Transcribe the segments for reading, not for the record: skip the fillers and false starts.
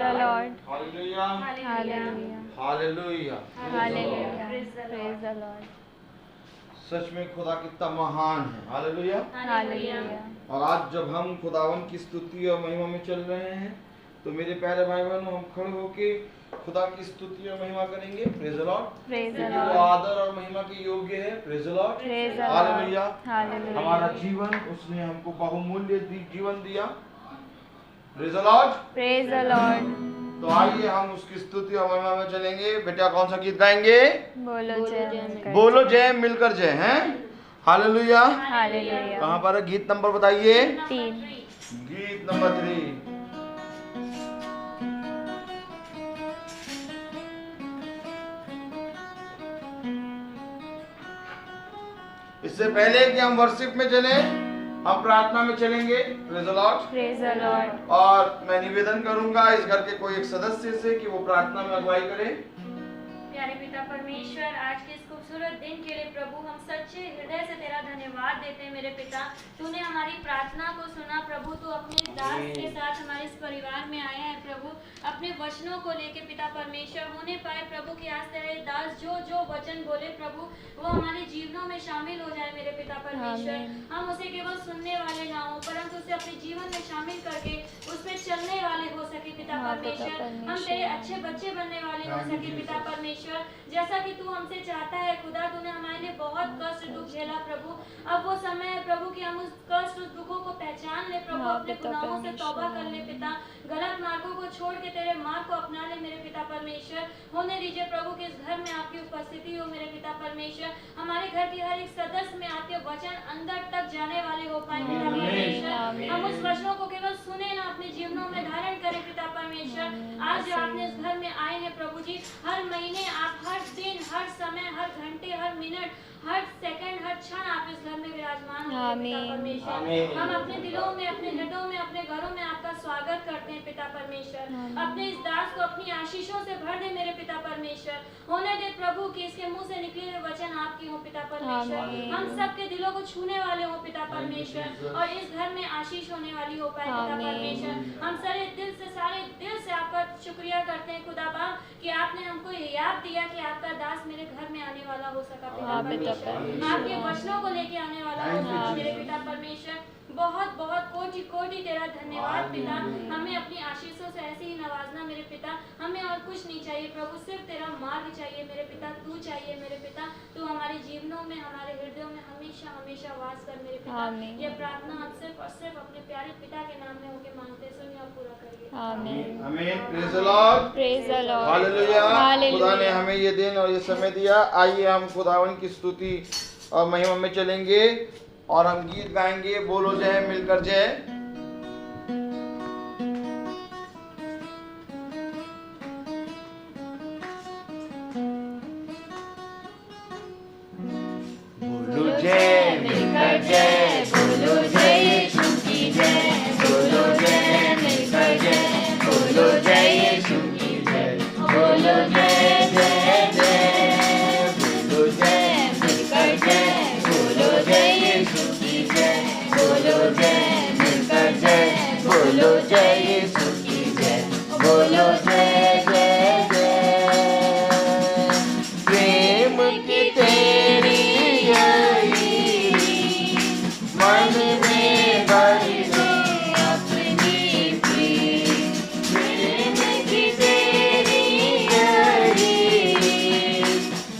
the Lord. Hallelujah Hallelujah. Hallelujah. Hallelujah. Praise the Lord. सच में खुदा कितना महान है। हालेलुया। Hallelujah. और आज जब हम खुदावन की स्तुति और महिमा में चल रहे हैं तो मेरे प्यारे भाई बहनों, हम खड़े होके खुदा की स्तुति और महिमा करेंगे। Praise the Lord. Praise the क्योंकि वो Lord. आदर और महिमा के योग्य है। Praise the Lord. Praise the Lord. Hallelujah. Hallelujah. हमारा जीवन उसने हमको बहुमूल्य जीवन दिया। Praise the Lord. Praise the Lord. तो आइए हम उसकी स्तुति और महिमा में चलेंगे। बेटा कौन सा गीत गाएंगे? बोलो जय। बोलो जय मिलकर जय हैं। हालेलुया। Hallelujah. कहाँ पर है? गीत नंबर बताइए। 3. गीत नंबर 3। इससे पहले कि हम वर्शिप में चले, हम प्रार्थना में चलेंगे। Praise the Lord. Praise the Lord. और मैं निवेदन करूंगा इस घर के कोई एक सदस्य से कि वो प्रार्थना में अगुवाई करे। प्यारे पिता परमेश्वर, आज के इस खूबसूरत दिन के लिए प्रभु हम सच्चे हृदय से तेरा धन्यवाद देते हैं। मेरे पिता, तूने हमारी प्रार्थना को सुना प्रभु। तू अपने दास के साथ हमारे इस परिवार में आया है प्रभु, अपने वचनों को लेके पिता परमेश्वर। होने पाए प्रभु कि आज तेरे दास जो जो वचन बोले प्रभु, वो हमारे जीवनों में शामिल हो जाए मेरे पिता परमेश्वर। हम उसे केवल सुनने वाले ना हो, परंतु उसे अपने जीवन में शामिल करके उसमें चलने वाले हो सके पिता परमेश्वर। हम तेरे अच्छे बच्चे बनने वाले हो सके पिता परमेश्वर, जैसा कि तू हमसे चाहता है खुदा। तूने हमारे लिए बहुत कष्ट दुख झेला प्रभु। अब वो समय है प्रभु कि हम उस कष्ट उस दुखों को पहचान ले प्रभु, अपने गुनाहों से तौबा कर ले पिता, गलत मार्गों को छोड़ के तेरे मार्ग को अपना ले मेरे पिता परमेश्वर। होने दीजिए प्रभु कि इस घर में आपकी उपस्थिति हो मेरे पिता परमेश्वर। हमारे घर के हर एक सदस्य में आपके वचन अंदर तक जाने वाले हो पाए पिता परमेश्वर। हम उस वचनों को केवल सुने ना, अपने जीवनों में धारण करें पिता परमेश्वर। आज जो आपने इस घर में आए हैं प्रभु जी, हर महीने आप हर दिन, हर समय, हर घंटे, हर मिनट, हर सेकंड, हर क्षण आप इस घर में विराजमान हो पिता परमेश्वर। हम अपने दिलों में, अपने हृदयों में, अपने घरों में आपका स्वागत करते हैं पिता परमेश्वर। अपने इस दास को अपनी आशीषों से भर दे मेरे पिता परमेश्वर। होने दे प्रभु कि इसके मुंह से निकले हुए वचन आपके हो पिता परमेश्वर। हम सबके दिलों को छूने वाले हो पिता परमेश्वर, और इस घर में आशीष होने वाली हो पाए पिता परमेश्वर। हम सारे दिल से आपका शुक्रिया करते हैं खुदा बाप कि आपने हमको याद दिया कि आपका दास मेरे घर में आने वाला हो सका पिता परमेश्वर, आपके वचनों को लेके आने वाला हो मेरे पिता परमेश्वर। बहुत बहुत कोटि कोटि तेरा धन्यवाद पिता। हमें अपनी आशीषों से ऐसे ही नवाजना मेरे पिता। हमें और कुछ नहीं चाहिए प्रभु, सिर्फ तेरा मार्ग चाहिए मेरे पिता। तू चाहिए मेरे पिता। तू हमारे जीवनों में, हमारे हृदयों में हमेशा हमेशा वास कर मेरे पिता। ये प्रार्थना हम सिर्फ और सिर्फ अपने प्यारे पिता के नाम में होके मांगते, सुनिए और पूरा करिए। आमीन। आमीन। Praise the Lord. Praise the Lord. Hallelujah. Hallelujah. खुदा ने हमें ये दिन और ये समय दिया। आइए हम खुदावन की स्तुति और महिमा में चलेंगे और हम गीत गाएंगे। बोलो जय मिलकर जय। बोलो जय मिलकर जय, बोलो जय यीशु की जय, बोलो जय मिलकर जय, बोलो जय यीशु की जय, बोलो जय जय जय, बोलो जय मिलकर जय, बोलो जय यीशु की जय, बोलो जय मिलकर जय, बोलो जय यीशु की जय, बोलो जय जय जय। प्रेम की तेरी मन में भर दे अपनी प्रीत, प्रेम की तेरी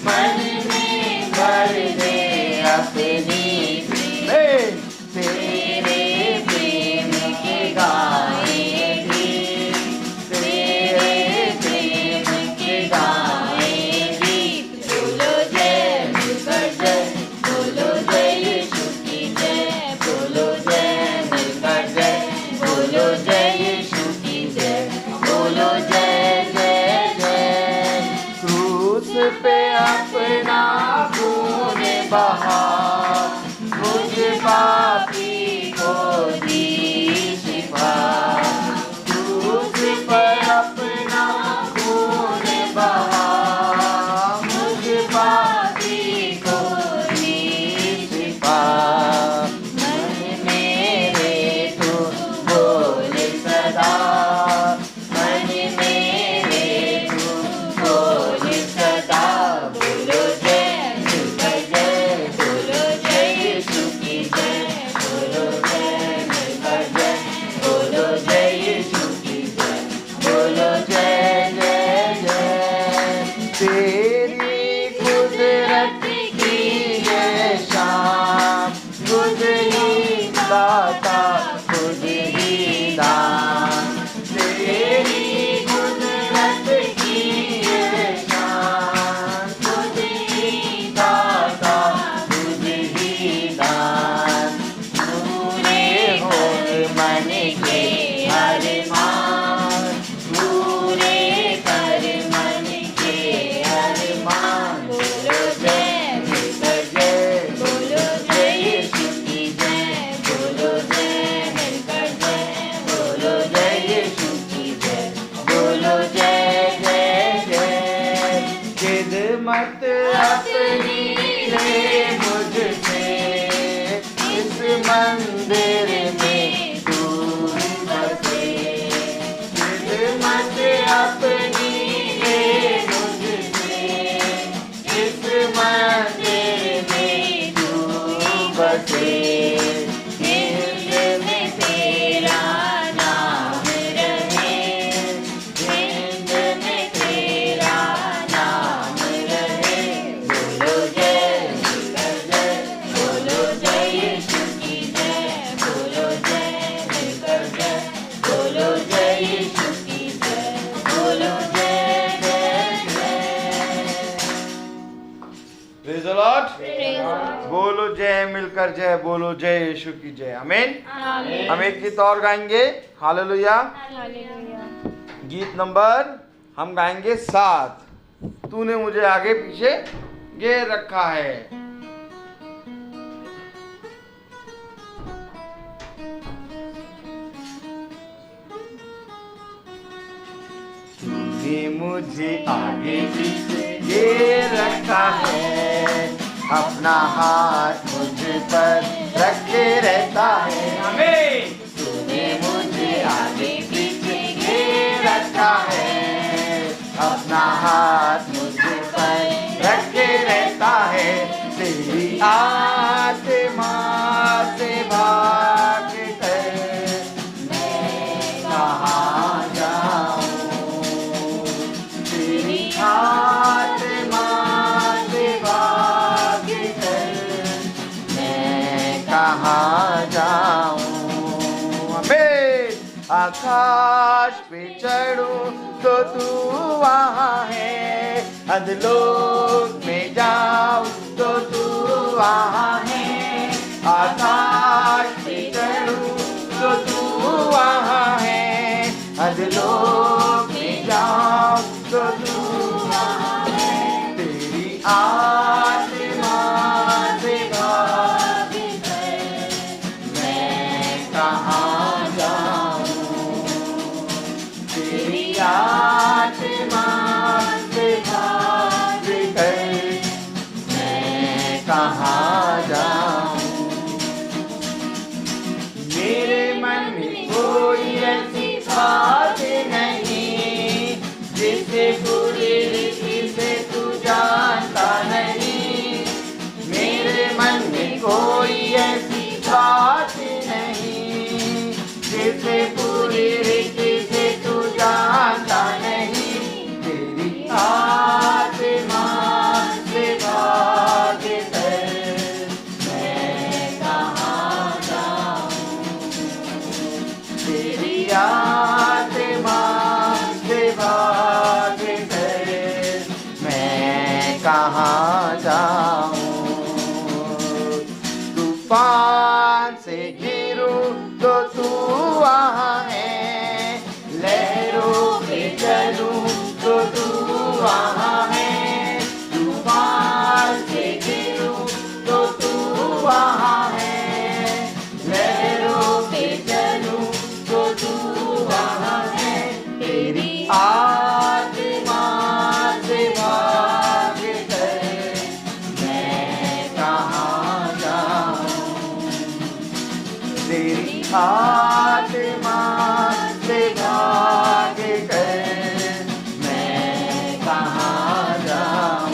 मन में भर दे अपनी प्रीत। तेरे प्रेम के गाए गीत, तेरे प्रेम के गाए गीत। बोलो जय मिलकर जय, बोलो जय यीशु की जय, बोलो जय मिलकर जय, बोलो जय यीशु की जय, बोलो जय जय जय। क्रूस पे अपना खून बहा, मुझ पापी को दी शिफा। क्रूस पर अपना खून बहा, मुझ पापी को दी शिफा। मन मेरे तो बोल सदा, मन अपनी ले मुझसे, इस मंदिर में तू बसे। खिदमत अपनी ले मुझसे, इस मंदिर में तू बसे। हिंद में तेरा नाम रहे, हिंद में तेरा नाम रहे। बोलो जय मिलकर जय, बोलो जय यीशु की जय, बोलो जय मिलकर जय, बोलो जय यीशु की जय, बोलो जय जय जय। Praise the Lord. Praise the Lord. बोलो जय मिलकर जय, बोलो जय यीशु की जय। आमीन। Amen. हम एक गीत और गाएंगे, हालेलुया। Hallelujah. गीत नंबर हम गाएंगे 7। तूने मुझे आगे पीछे घेर रखा है। तूने मुझे आगे पीछे घेर रखा है, अपना हाथ मुझ पर रखे रहता है। आमीन। तूने मुझे आगे पीछे घेर रखा है, अपना हाथ मुझ पर रखे रहता है। तेरी आत्मा से भाग कर मैं कहाँ जाऊँ, तेरी आत्मा से भाग कर मैं कहाँ जाऊँ। आमीन। आकाश पे चढ़ूं तो तू वहाँ है, अधलोक में जाऊं तो तू वहाँ है। आकाश पे चढ़ूं तो तू वहाँ है, अधलोक में जाऊं तो तू वहाँ है। तेरी आत्मा से भाग कर मैं कहाँ जाऊं, तेरी आत्मा से भाग कर मैं कहाँ जाऊं। मेरे मन में कोई ऐसी बात नहीं जिसे पूरी रीति से तू जानता नहीं। मेरे मन में कोई ऐसी बात नहीं जिसे पूरी रीति से तू जानता नहीं। तेरी आत्मा से भाग कर मैं कहाँ जाऊं, तेरी आत्मा से भाग कर मैं कहाँ जाऊं। तूफान से घिरूं तो तू वहाँ है, लहरों पे चलूं तो तू वहाँ है। तूफान से घिरूं तो तू वहाँ है, लहरों पे चलूं तो तू वहाँ है। तेरी आत्मा से भाग कर मैं कहाँ जाऊं, तेरी आत्मा से भाग कर मैं कहाँ जाऊं।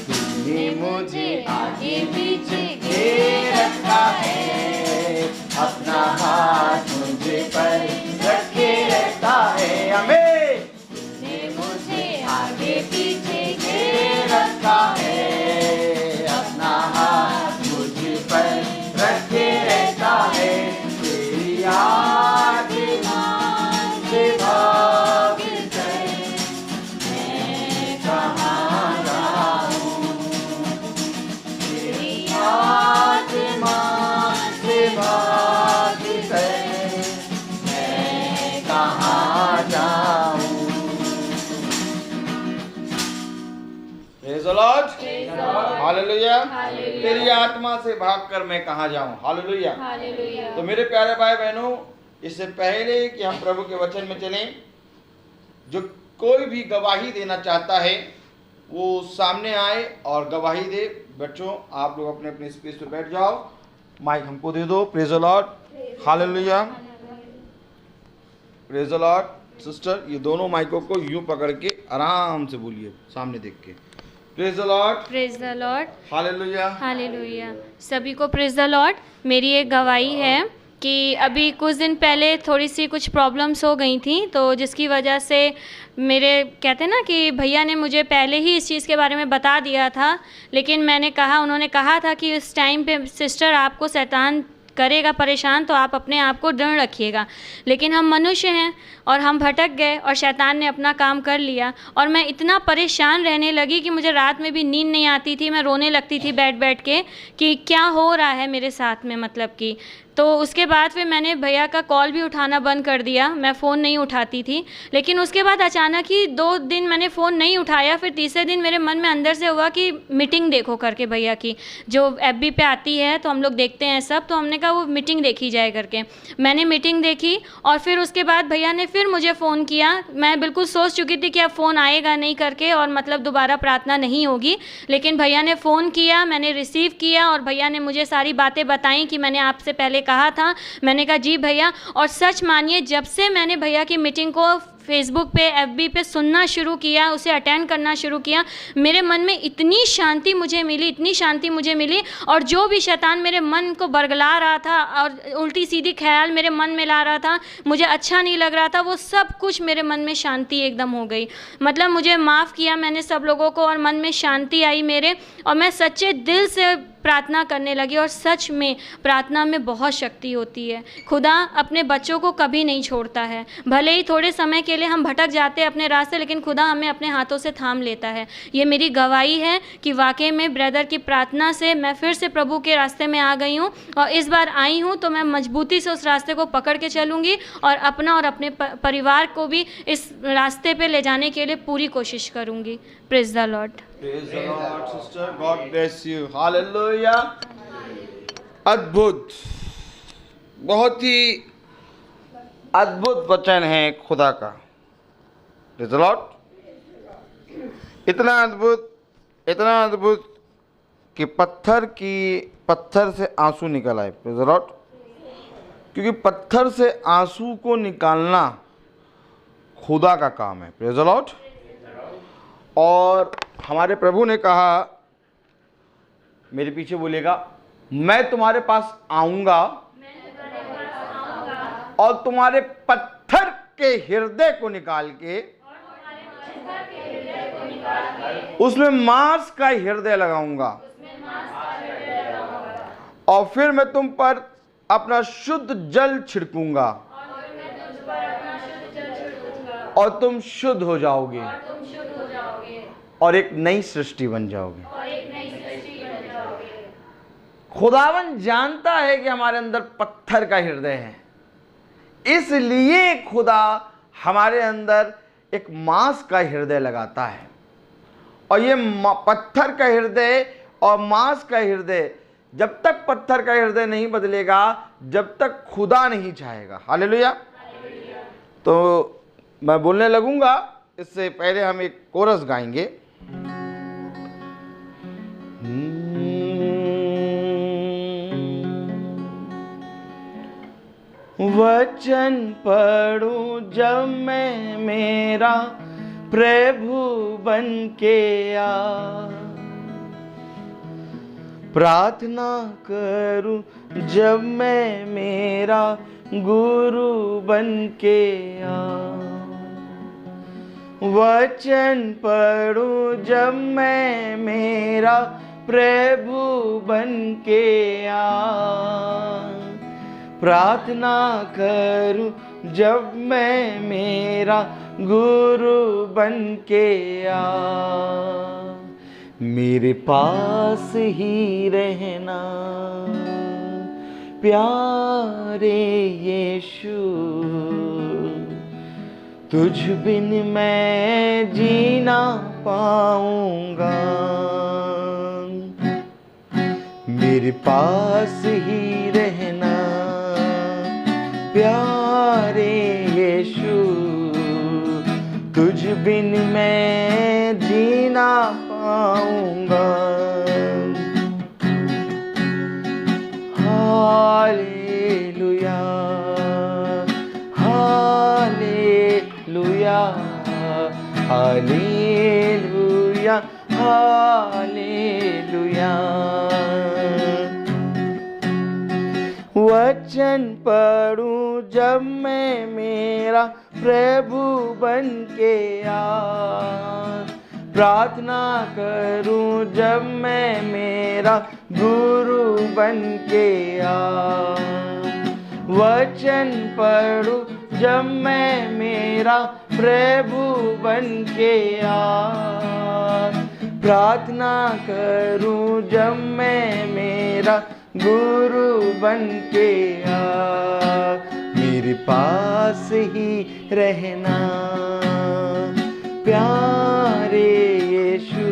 तूने मुझे आगे पीछे घेर रखा है, अपना हाथ मुझे पर रखे रहता है। आमीन। तूने मुझे आगे पीछे घेर रखा है, अपना हाथ मुझ पर रखे रहता है। तेरी आत्मा से भाग कर मैं कहाँ जाऊं, तेरी आत्मा से भाग कर मैं कहाँ जाऊं। Praise the Lord. Hallelujah. Hallelujah. तेरी आत्मा से भागकर मैं कहाँ जाऊं। हालेलुया। Hallelujah. तो मेरे प्यारे भाई बहनों, इससे पहले कि हम प्रभु के वचन में चलें, जो कोई भी गवाही देना चाहता है वो सामने आए और गवाही दे। बच्चों आप लोग अपने अपने स्पेस पे बैठ जाओ, माइक हमको दे दो। Praise the lord, hallelujah, praise the Lord. Sister ये दोनों माइकों को यूं पकड़ के आराम से बोलिए, सामने देख के। Praise the Lord, praise the lord, hallelujah. Hallelujah. सभी को प्रेज द लॉर्ड। मेरी एक गवाही है कि अभी कुछ दिन पहले थोड़ी सी कुछ प्रॉब्लम्स हो गई थी, तो जिसकी वजह से मेरे कहते हैं ना कि भैया ने मुझे पहले ही इस चीज़ के बारे में बता दिया था, लेकिन उन्होंने कहा था कि उस टाइम पे सिस्टर आपको शैतान करेगा परेशान, तो आप अपने आप को दृढ़ रखिएगा। लेकिन हम मनुष्य हैं और हम भटक गए और शैतान ने अपना काम कर लिया, और मैं इतना परेशान रहने लगी कि मुझे रात में भी नींद नहीं आती थी। मैं रोने लगती थी बैठ बैठ के कि क्या हो रहा है मेरे साथ में, मतलब कि। तो उसके बाद फिर मैंने भैया का कॉल भी उठाना बंद कर दिया, मैं फ़ोन नहीं उठाती थी। लेकिन उसके बाद अचानक ही 2 दिन मैंने फ़ोन नहीं उठाया, फिर तीसरे दिन मेरे मन में अंदर से हुआ कि मीटिंग देखो करके भैया की, जो FB पे आती है तो हम लोग देखते हैं सब, तो हमने कहा वो मीटिंग देखी जाए करके। मैंने मीटिंग देखी और फिर उसके बाद भैया ने फिर मुझे फ़ोन किया। मैं बिल्कुल सोच चुकी थी कि अब फ़ोन आएगा नहीं करके और मतलब दोबारा प्रार्थना नहीं होगी, लेकिन भैया ने फ़ोन किया, मैंने रिसीव किया और भैया ने मुझे सारी बातें बताई कि मैंने आपसे पहले कहा था। मैंने कहा जी भैया, और सच मानिए जब से मैंने भैया की मीटिंग को फेसबुक पे FB पे सुनना शुरू किया, उसे अटेंड करना शुरू किया, मेरे मन में इतनी शांति मुझे मिली, इतनी शांति मुझे मिली। और जो भी शैतान मेरे मन को बरगला रहा था और उल्टी सीधी ख्याल मेरे मन में ला रहा था, मुझे अच्छा नहीं लग रहा था, वो सब कुछ मेरे मन में शांति एकदम हो गई। मतलब मुझे माफ़ किया मैंने सब लोगों को और मन में शांति आई मेरे, और मैं सच्चे दिल से प्रार्थना करने लगी। और सच में प्रार्थना में बहुत शक्ति होती है। खुदा अपने बच्चों को कभी नहीं छोड़ता है। भले ही थोड़े समय के लिए हम भटक जाते हैं अपने रास्ते, लेकिन खुदा हमें अपने हाथों से थाम लेता है। ये मेरी गवाही है कि वाकई में ब्रदर की प्रार्थना से मैं फिर से प्रभु के रास्ते में आ गई हूँ, और इस बार आई हूँ तो मैं मजबूती से उस रास्ते को पकड़ के चलूँगी और अपना और अपने परिवार को भी इस रास्ते पर ले जाने के लिए पूरी कोशिश करूँगी। Praise the Lord. Praise the Lord, sister. God bless you. Hallelujah. अद्भुत, बहुत ही अद्भुत वचन है खुदा का। Praise the Lord. इतना अद्भुत कि पत्थर से आंसू निकल आए। Praise the Lord. क्योंकि पत्थर से आंसू को निकालना खुदा का काम है। Praise the Lord. और हमारे प्रभु ने कहा, मेरे पीछे बोलेगा, मैं तुम्हारे पास आऊंगा और तुम्हारे पत्थर के हृदय को निकाल के उसमें मांस का हृदय लगाऊंगा, और फिर मैं तुम पर अपना शुद्ध जल छिड़कूंगा और तुम शुद्ध हो जाओगे और एक नई सृष्टि बन जाओगे। खुदावन जानता है कि हमारे अंदर पत्थर का हृदय है, इसलिए खुदा हमारे अंदर एक मांस का हृदय लगाता है। और ये पत्थर का हृदय और मांस का हृदय, जब तक पत्थर का हृदय नहीं बदलेगा, जब तक खुदा नहीं चाहेगा। हालेलुया। तो मैं बोलने लगूंगा, इससे पहले हम एक कोरस गाएंगे। वचन पढ़ूं जब मैं मेरा प्रभु बन के आ, प्रार्थना करूं जब मैं मेरा गुरु बन के आ, वचन पढ़ूं जब मैं मेरा प्रभु बन के आ, प्रार्थना करूं जब मैं मेरा गुरु बन के आ, मेरे पास ही रहना प्यारे यीशु, तुझ बिन मैं जी ना पाऊंगा, मेरे पास ही रहना प्यारे यीशु, तुझ बिन मैं जी जीना पाऊंगा। Hallelujah, hallelujah, hallelujah, hallelujah. वचन पढ़ूं जब मैं मेरा प्रभु बन के आ, प्रार्थना करूं जब मैं मेरा गुरु बन के आ। वचन पढ़ूं जब मैं मेरा प्रभु बन के आ, प्रार्थना करूं जब मैं मेरा गुरु बन के आ। मेरे पास ही रहना प्यारे यीशु,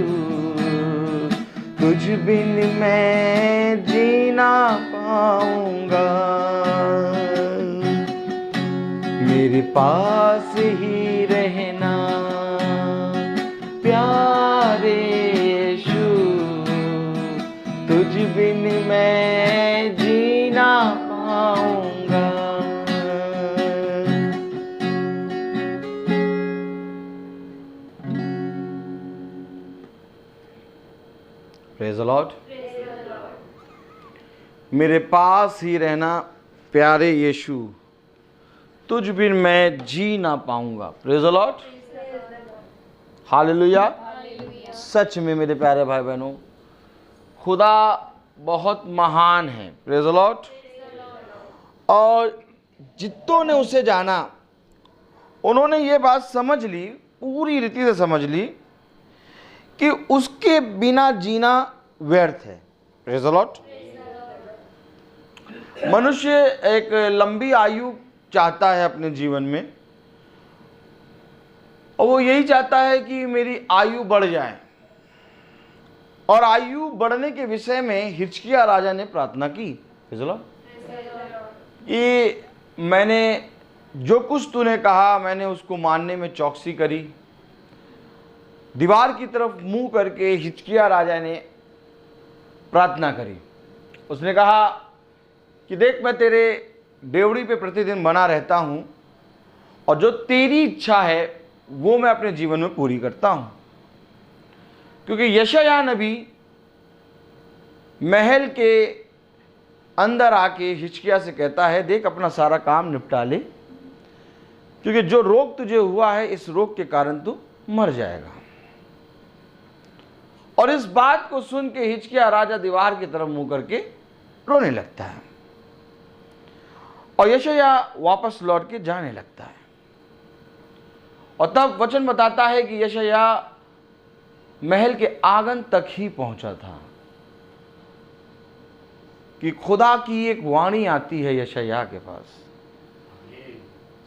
तुझ बिन मैं जीना पाऊंगा। मेरे पास ही रहना प्यारे यीशु, तुझ बिन मैं जीना पाऊंगा। Praise the Lord. मेरे पास ही रहना प्यारे यीशु, तुझ बिन मैं जी ना पाऊंगा। Praise the lord, hallelujah. सच में मेरे प्यारे भाई बहनों, खुदा बहुत महान है। Praise the lord. और जितनों ने उसे जाना, उन्होंने ये बात समझ ली, पूरी रीति से समझ ली कि उसके बिना जीना व्यर्थ है। Praise the Lord. मनुष्य एक लंबी आयु चाहता है अपने जीवन में, और वो यही चाहता है कि मेरी आयु बढ़ जाए। और आयु बढ़ने के विषय में हिजकिय्याह राजा ने प्रार्थना की। Praise the Lord. ये मैंने जो कुछ तूने कहा, मैंने उसको मानने में चौकसी करी। दीवार की तरफ मुंह करके हिजकिय्याह राजा ने प्रार्थना करी। उसने कहा कि देख, मैं तेरे डेवढ़ी पे प्रतिदिन बना रहता हूं, और जो तेरी इच्छा है वो मैं अपने जीवन में पूरी करता हूं। क्योंकि यशायाह नबी महल के अंदर आके हिजकिय्याह से कहता है, देख अपना सारा काम निपटा ले, क्योंकि जो रोग तुझे हुआ है, इस रोग के कारण तू मर जाएगा। और इस बात को सुन के हिजकिय्याह राजा दीवार की तरफ मुंह करके रोने लगता है, और यशायाह वापस लौट के जाने लगता है। और तब वचन बताता है कि यशायाह महल के आंगन तक ही पहुंचा था कि खुदा की एक वाणी आती है यशायाह के पास,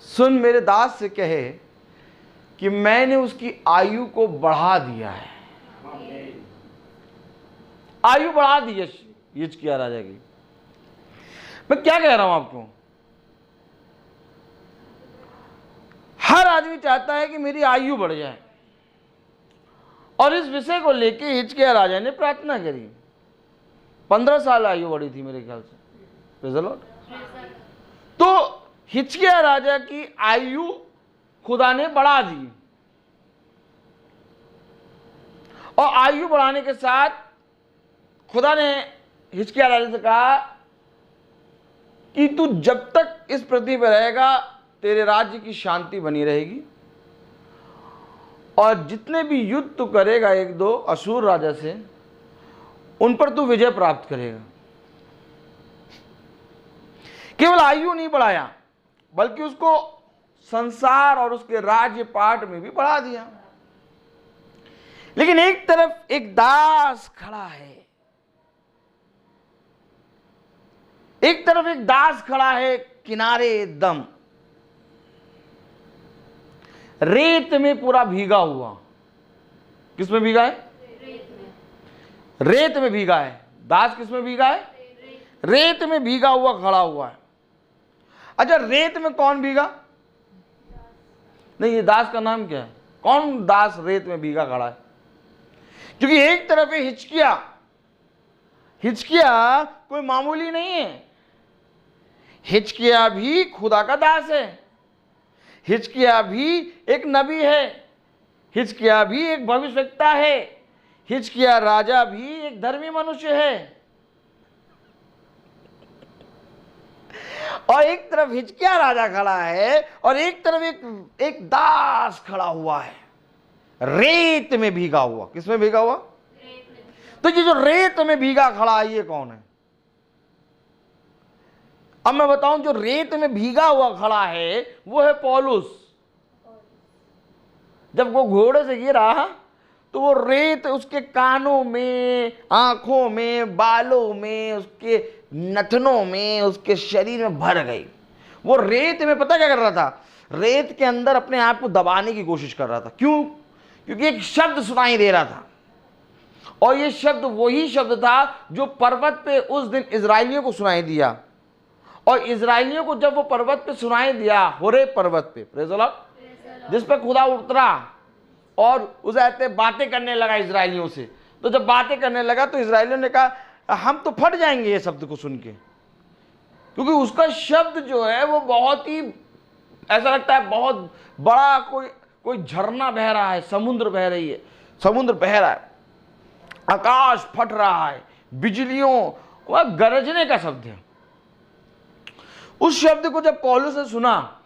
सुन मेरे दास से कहे कि मैंने उसकी आयु को बढ़ा दिया है। आयु बढ़ा दी हिजकिय्याह राजा की। मैं क्या कह रहा हूं आपको, हर आदमी चाहता है कि मेरी आयु बढ़ जाए, और इस विषय को लेके हिजकिय्याह राजा ने प्रार्थना करी। 15 साल आयु बढ़ी थी मेरे ख्याल से। Praise the Lord. तो हिजकिय्याह राजा की आयु खुदा ने बढ़ा दी, और आयु बढ़ाने के साथ खुदा ने हिजकिय्याह राजा से कहा कि तू जब तक इस पृथ्वी पर रहेगा, तेरे राज्य की शांति बनी रहेगी, और जितने भी युद्ध तू करेगा एक दो अशूर राजा से, उन पर तू विजय प्राप्त करेगा। केवल आयु नहीं बढ़ाया, बल्कि उसको संसार और उसके राज्य पाट में भी बढ़ा दिया। लेकिन एक तरफ एक दास खड़ा है, एक तरफ एक दास खड़ा है किनारे एकदम रेत में पूरा भीगा हुआ। किस में भीगा है? रेत में भीगा है। दास किस में भीगा है? रेत में भीगा हुआ खड़ा हुआ है। अच्छा, रेत में कौन भीगा? नहीं, ये दास का नाम क्या है? कौन दास रेत में भीगा खड़ा है? क्योंकि एक तरफ है हिजकिया, हिजकिया कोई मामूली नहीं है, हिजकिया भी खुदा का दास है, हिजकिया भी एक नबी है, हिजकिया भी एक भविष्यवक्ता है, हिजकिया राजा भी एक धर्मी मनुष्य है। और एक तरफ हिजकिया राजा खड़ा है और एक तरफ एक दास खड़ा हुआ है, रेत में भीगा हुआ। किसमें भीगा हुआ? तो ये जो रेत में भीगा खड़ा है ये कौन है? अब मैं बताऊं, जो रेत में भीगा हुआ खड़ा है वो है पौलुस। जब वो घोड़े से गिरा तो वो रेत उसके कानों में, आंखों में, बालों में, उसके नथनों में, उसके शरीर में भर गई। वो रेत में पता क्या कर रहा था? रेत के अंदर अपने आप को दबाने की कोशिश कर रहा था। क्यों? क्योंकि एक शब्द सुनाई दे रहा था, और ये शब्द वही शब्द था जो पर्वत पे उस दिन इजराइलियों को सुनाई दिया। और इजराइलियों को जब वो पर्वत पे सुनाई दिया, होरेब पर्वत पे, प्रेज़ द लॉर्ड, जिस पर खुदा उतरा और उसे ऐसे बातें करने लगा इजराइलियों से। तो जब बातें करने लगा तो इजराइलियों ने कहा हम तो फट जाएंगे ये शब्द को सुन के, क्योंकि उसका शब्द जो है वो बहुत ही ऐसा लगता है बहुत बड़ा, कोई झरना बह रहा है, समुद्र बह रही है, समुद्र बह रहा है, आकाश फट रहा है, बिजलियों वह गरजने का शब्द है। उस शब्द को जब पौलुस ने सुना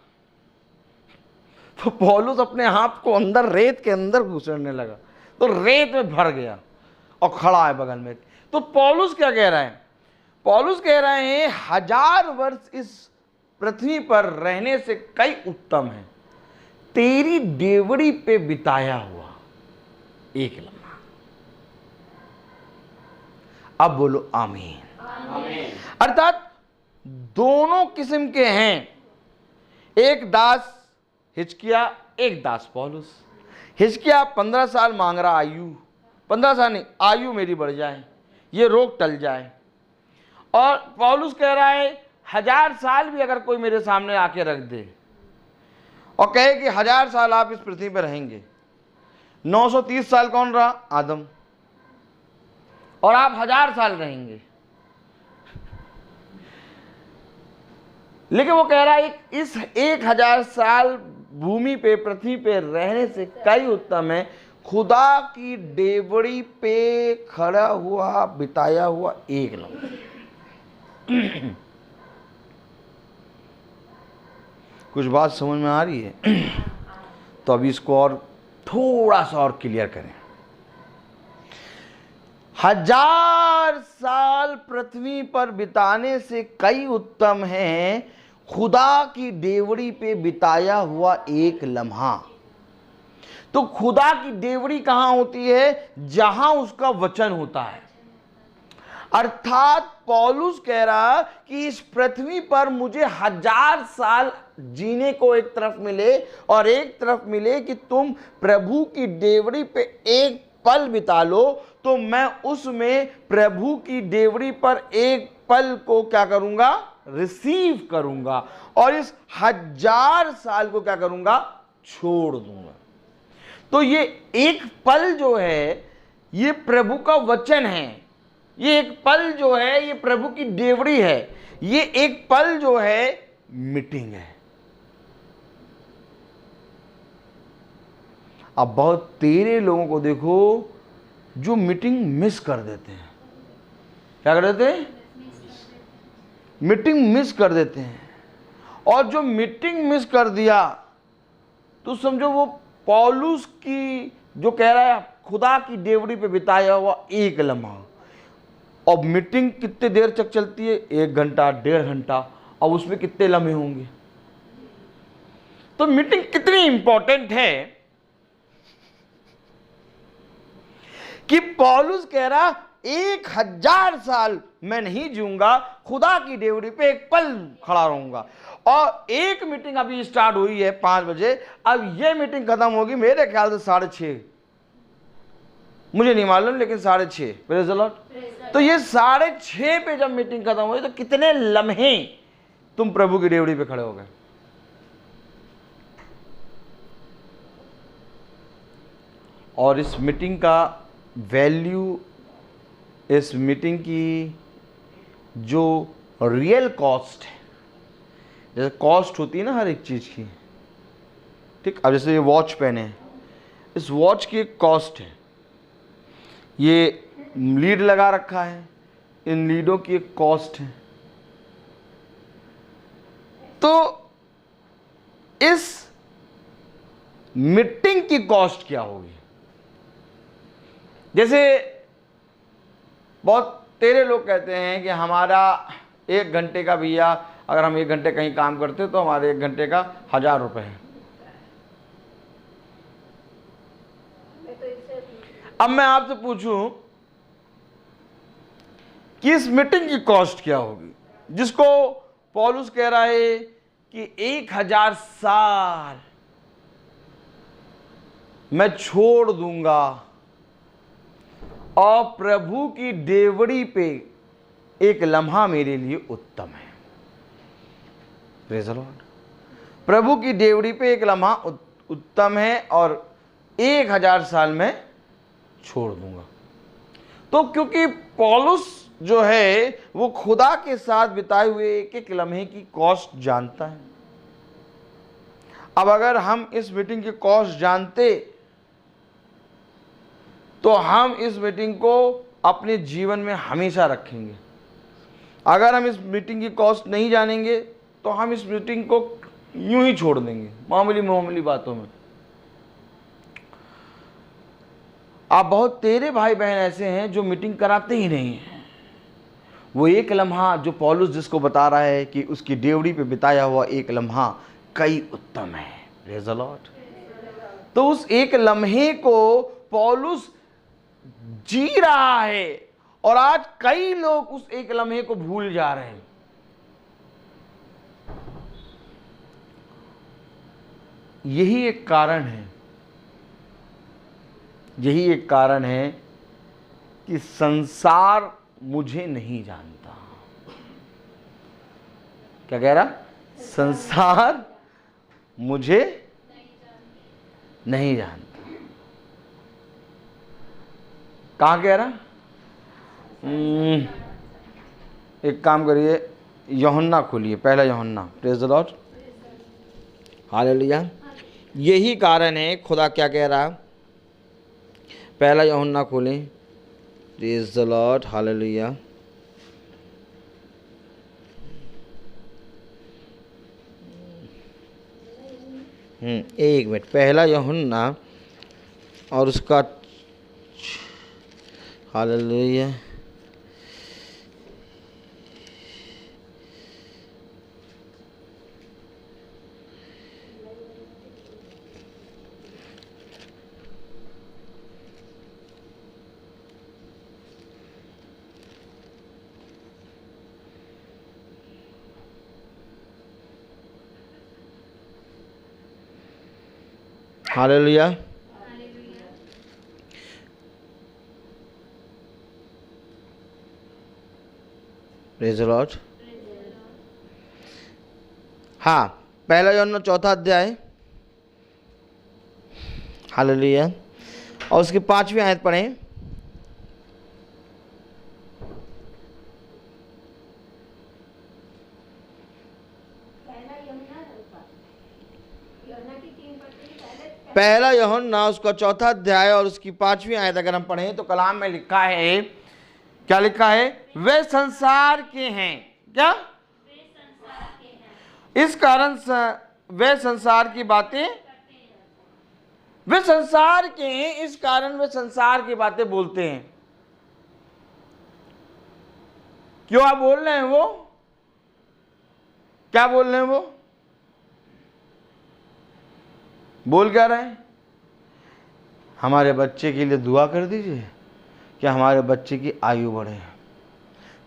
तो पौलुस अपने आप को अंदर रेत के अंदर घुसरने लगा, तो रेत में भर गया और खड़ा है बगल में। तो पौलुस क्या कह रहा है? पौलुस कह रहे हैं 1000 वर्ष इस पृथ्वी पर रहने से कई उत्तम है तेरी डेवड़ी पे बिताया हुआ एक लम्हा। अब बोलो आमीन। अर्थात दोनों किस्म के हैं, एक दास हिजकिया, एक दास पौलुस। हिजकिया 15 साल मांग रहा आयु, 15 साल नहीं, आयु मेरी बढ़ जाए, ये रोग टल जाए। और पौलुस कह रहा है 1000 साल भी अगर कोई मेरे सामने आके रख दे और कहे कि 1000 साल आप इस पृथ्वी पर रहेंगे, 930 साल कौन रहा? आदम। और आप 1000 साल रहेंगे, लेकिन वो कह रहा है इस 1000 साल भूमि पे, पृथ्वी पे रहने से कई उत्तम है खुदा की डेवड़ी पे खड़ा हुआ, बिताया हुआ एक लम्हा। कुछ बात समझ में आ रही है? तो अभी इसको और थोड़ा सा और क्लियर करें। 1000 साल पृथ्वी पर बिताने से कई उत्तम है खुदा की डेवड़ी पे बिताया हुआ एक लम्हा। तो खुदा की डेवड़ी कहां होती है? जहां उसका वचन होता है। अर्थात पौलुस कह रहा कि इस पृथ्वी पर मुझे 1000 साल जीने को एक तरफ मिले और एक तरफ मिले कि तुम प्रभु की डेवड़ी पे एक पल बिता लो, तो मैं उसमें प्रभु की डेवड़ी पर एक पल को क्या करूंगा? रिसीव करूंगा, और इस 1000 साल को क्या करूंगा? छोड़ दूंगा। तो ये एक पल जो है ये प्रभु का वचन है, ये एक पल जो है ये प्रभु की डेवड़ी है, ये एक पल जो है मीटिंग है। अब बहुत तेरे लोगों को देखो जो मीटिंग मिस कर देते हैं। क्या कर देते हैं? मीटिंग मिस कर देते हैं। और जो मीटिंग मिस कर दिया तो समझो वो पौलुस की जो कह रहा है खुदा की डेवड़ी पे बिताया हुआ एक लम्हा। और मीटिंग कितने देर तक चलती है? 1 घंटा, 1.5 घंटा। अब उसमें कितने लम्हे होंगे? तो मीटिंग कितनी इंपॉर्टेंट है कि पौलुस कह रहा 1000 साल मैं नहीं जीऊंगा, खुदा की डेवड़ी पे एक पल खड़ा रहूंगा। और एक मीटिंग अभी स्टार्ट हुई है 5 बजे, अब ये मीटिंग खत्म होगी मेरे ख्याल से 6:30, मुझे नहीं मालूम, लेकिन 6:30। Praise the Lord. तो ये 6:30 पे जब मीटिंग खत्म हुई तो कितने लम्हे तुम प्रभु की डेवड़ी पे खड़े हो गए? और इस मीटिंग का वैल्यू इस मीटिंग की जो रियल कॉस्ट है, जैसे कॉस्ट होती है ना हर एक चीज़ की, ठीक। अब जैसे ये वॉच पहने हैं, इस वॉच की एक कॉस्ट है, ये लीड लगा रखा है, इन लीडों की एक कॉस्ट है। तो इस मीटिंग की कॉस्ट क्या होगी? जैसे बहुत तेरे लोग कहते हैं कि हमारा 1 घंटे का भैया, अगर हम 1 घंटे कहीं काम करते तो हमारे 1 घंटे का 1000 रुपये है। अब मैं आपसे पूछूं कि इस मीटिंग की कॉस्ट क्या होगी, जिसको पौलुस कह रहा है कि 1000 साल मैं छोड़ दूंगा और प्रभु की डेवड़ी पे एक लम्हा मेरे लिए उत्तम है। Praise the Lord. प्रभु की डेवड़ी पे एक लम्हा उत्तम है और 1000 साल में छोड़ दूंगा। तो क्योंकि पौलुस जो है वो खुदा के साथ बिताए हुए एक एक लम्हे की कॉस्ट जानता है। अब अगर हम इस मीटिंग की कॉस्ट जानते तो हम इस मीटिंग को अपने जीवन में हमेशा रखेंगे। अगर हम इस मीटिंग की कॉस्ट नहीं जानेंगे तो हम इस मीटिंग को यूं ही छोड़ देंगे मामूली बातों में। आप बहुत तेरे भाई बहन ऐसे हैं जो मीटिंग कराते ही नहीं हैं। वो एक लम्हा जो पौलुस जिसको बता रहा है कि उसकी डेवड़ी पे बिताया हुआ एक लम्हा कई उत्तम है। Praise the Lord. तो उस एक लम्हे को पौलुस जी रहा है और आज कई लोग उस एक लम्हे को भूल जा रहे हैं। यही एक कारण है कि संसार मुझे नहीं जानता। क्या कह रहा? संसार मुझे नहीं जानता। कहाँ कह रहा? एक काम करिए, यूहन्ना खोलिए, पहला यूहन्ना। Praise the lord, hallelujah. यही कारण है खुदा क्या कह रहा, पहला यूहन्ना खोलें। Praise the lord, hallelujah. एक मिनट, पहला यूहन्ना और उसका, hallelujah, hallelujah. Praise the Lord. हाँ, पहला यूहन्ना 4 अध्याय, हालेलुया, और उसकी 5वीं आयत पढ़ें। पहला यूहन्ना उसका 4 अध्याय और उसकी 5वीं आयत अगर हम पढ़ें तो कलाम में लिखा है, क्या लिखा है? वे संसार के हैं। क्या? इस कारण वे संसार की बातें, वे संसार के हैं, इस कारण वे संसार की बातें बोलते हैं। क्यों आप बोल रहे हैं? वो क्या बोल रहे हैं? वो बोल क्या रहे हैं? हमारे बच्चे के लिए दुआ कर दीजिए कि हमारे बच्चे की आयु बढ़े।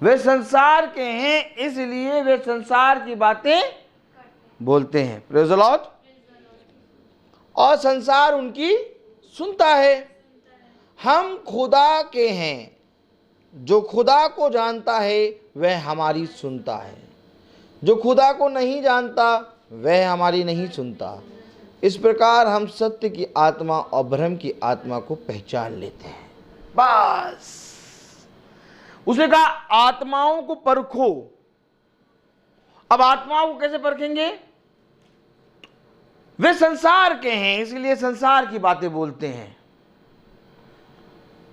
वे संसार के हैं, इसलिए वे संसार की बातें बोलते हैं। Praise the lord. और संसार उनकी सुनता है। हम खुदा के हैं, जो खुदा को जानता है वह हमारी सुनता है, जो खुदा को नहीं जानता वह हमारी नहीं सुनता। इस प्रकार हम सत्य की आत्मा और भ्रम की आत्मा को पहचान लेते हैं। बस उसने कहा आत्माओं को परखो। अब आत्माओं को कैसे परखेंगे? वे संसार के हैं, इसलिए संसार की बातें बोलते हैं।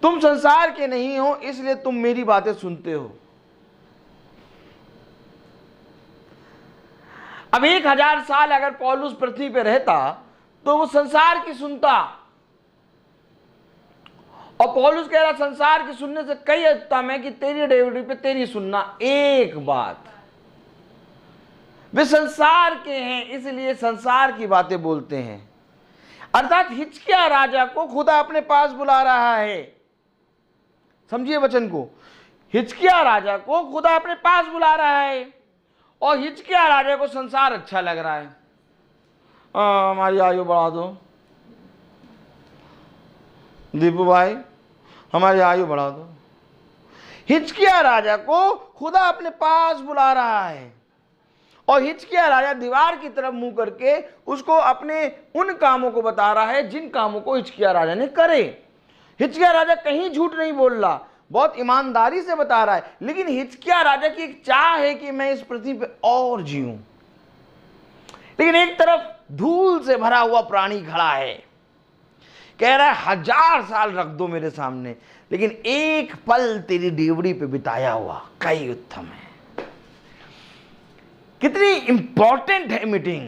तुम संसार के नहीं हो, इसलिए तुम मेरी बातें सुनते हो। अब 1000 साल अगर पौलुस पृथ्वी पे रहता तो वो संसार की सुनता, और पौलुस कह रहा संसार की सुनने से कई उत्तम है कि तेरी डेविडी पे तेरी सुनना एक बात। वे संसार के हैं, इसलिए संसार की बातें बोलते हैं। अर्थात हिजकिय्याह राजा को खुदा अपने पास बुला रहा है। समझिए वचन को, हिजकिय्याह राजा को खुदा अपने पास बुला रहा है, और हिजकिय्याह राजा को संसार अच्छा लग रहा है। हमारी आयु बढ़ा दो दीपू भाई, हमारी आयु बढ़ा दो। हिजकिय्याह राजा को खुदा अपने पास बुला रहा है, और हिजकिय्याह राजा दीवार की तरफ मुंह करके उसको अपने उन कामों को बता रहा है जिन कामों को हिजकिय्याह राजा ने करे। हिजकिय्याह राजा कहीं झूठ नहीं बोल रहा, बहुत ईमानदारी से बता रहा है। लेकिन हिजकिय्याह राजा की एक चाह है कि मैं इस पृथ्वी पे और जीऊं। लेकिन एक तरफ धूल से भरा हुआ प्राणी खड़ा है, कह रहा है 1000 साल रख दो मेरे सामने, लेकिन एक पल तेरी डेवड़ी पे बिताया हुआ कई उत्तम है। कितनी इंपॉर्टेंट है मीटिंग।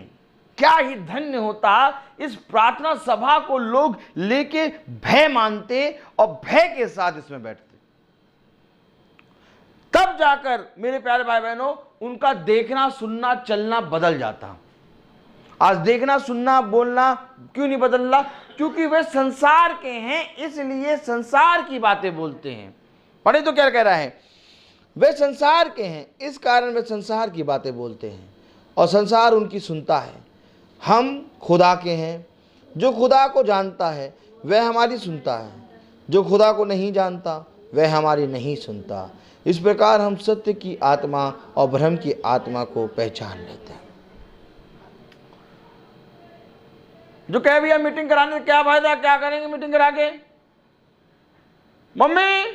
क्या ही धन्य होता इस प्रार्थना सभा को लोग लेके भय मानते और भय के साथ इसमें बैठते, तब जाकर मेरे प्यारे भाई बहनों उनका देखना सुनना चलना बदल जाता। आज देखना सुनना बोलना क्यों नहीं बदल रहा? क्योंकि वे संसार के हैं, इसलिए संसार की बातें बोलते हैं। पढ़े तो क्या कह रहा है? वे संसार के हैं, इस कारण वे संसार की बातें बोलते हैं और संसार उनकी सुनता है। हम खुदा के हैं, जो खुदा को जानता है वह हमारी सुनता है, जो खुदा को नहीं जानता वह हमारी नहीं सुनता। इस प्रकार हम सत्य की आत्मा और भ्रम की आत्मा को पहचान लेते हैं। जो कह भैया मीटिंग कराने क्या फायदा, क्या करेंगे मीटिंग करा के? मम्मी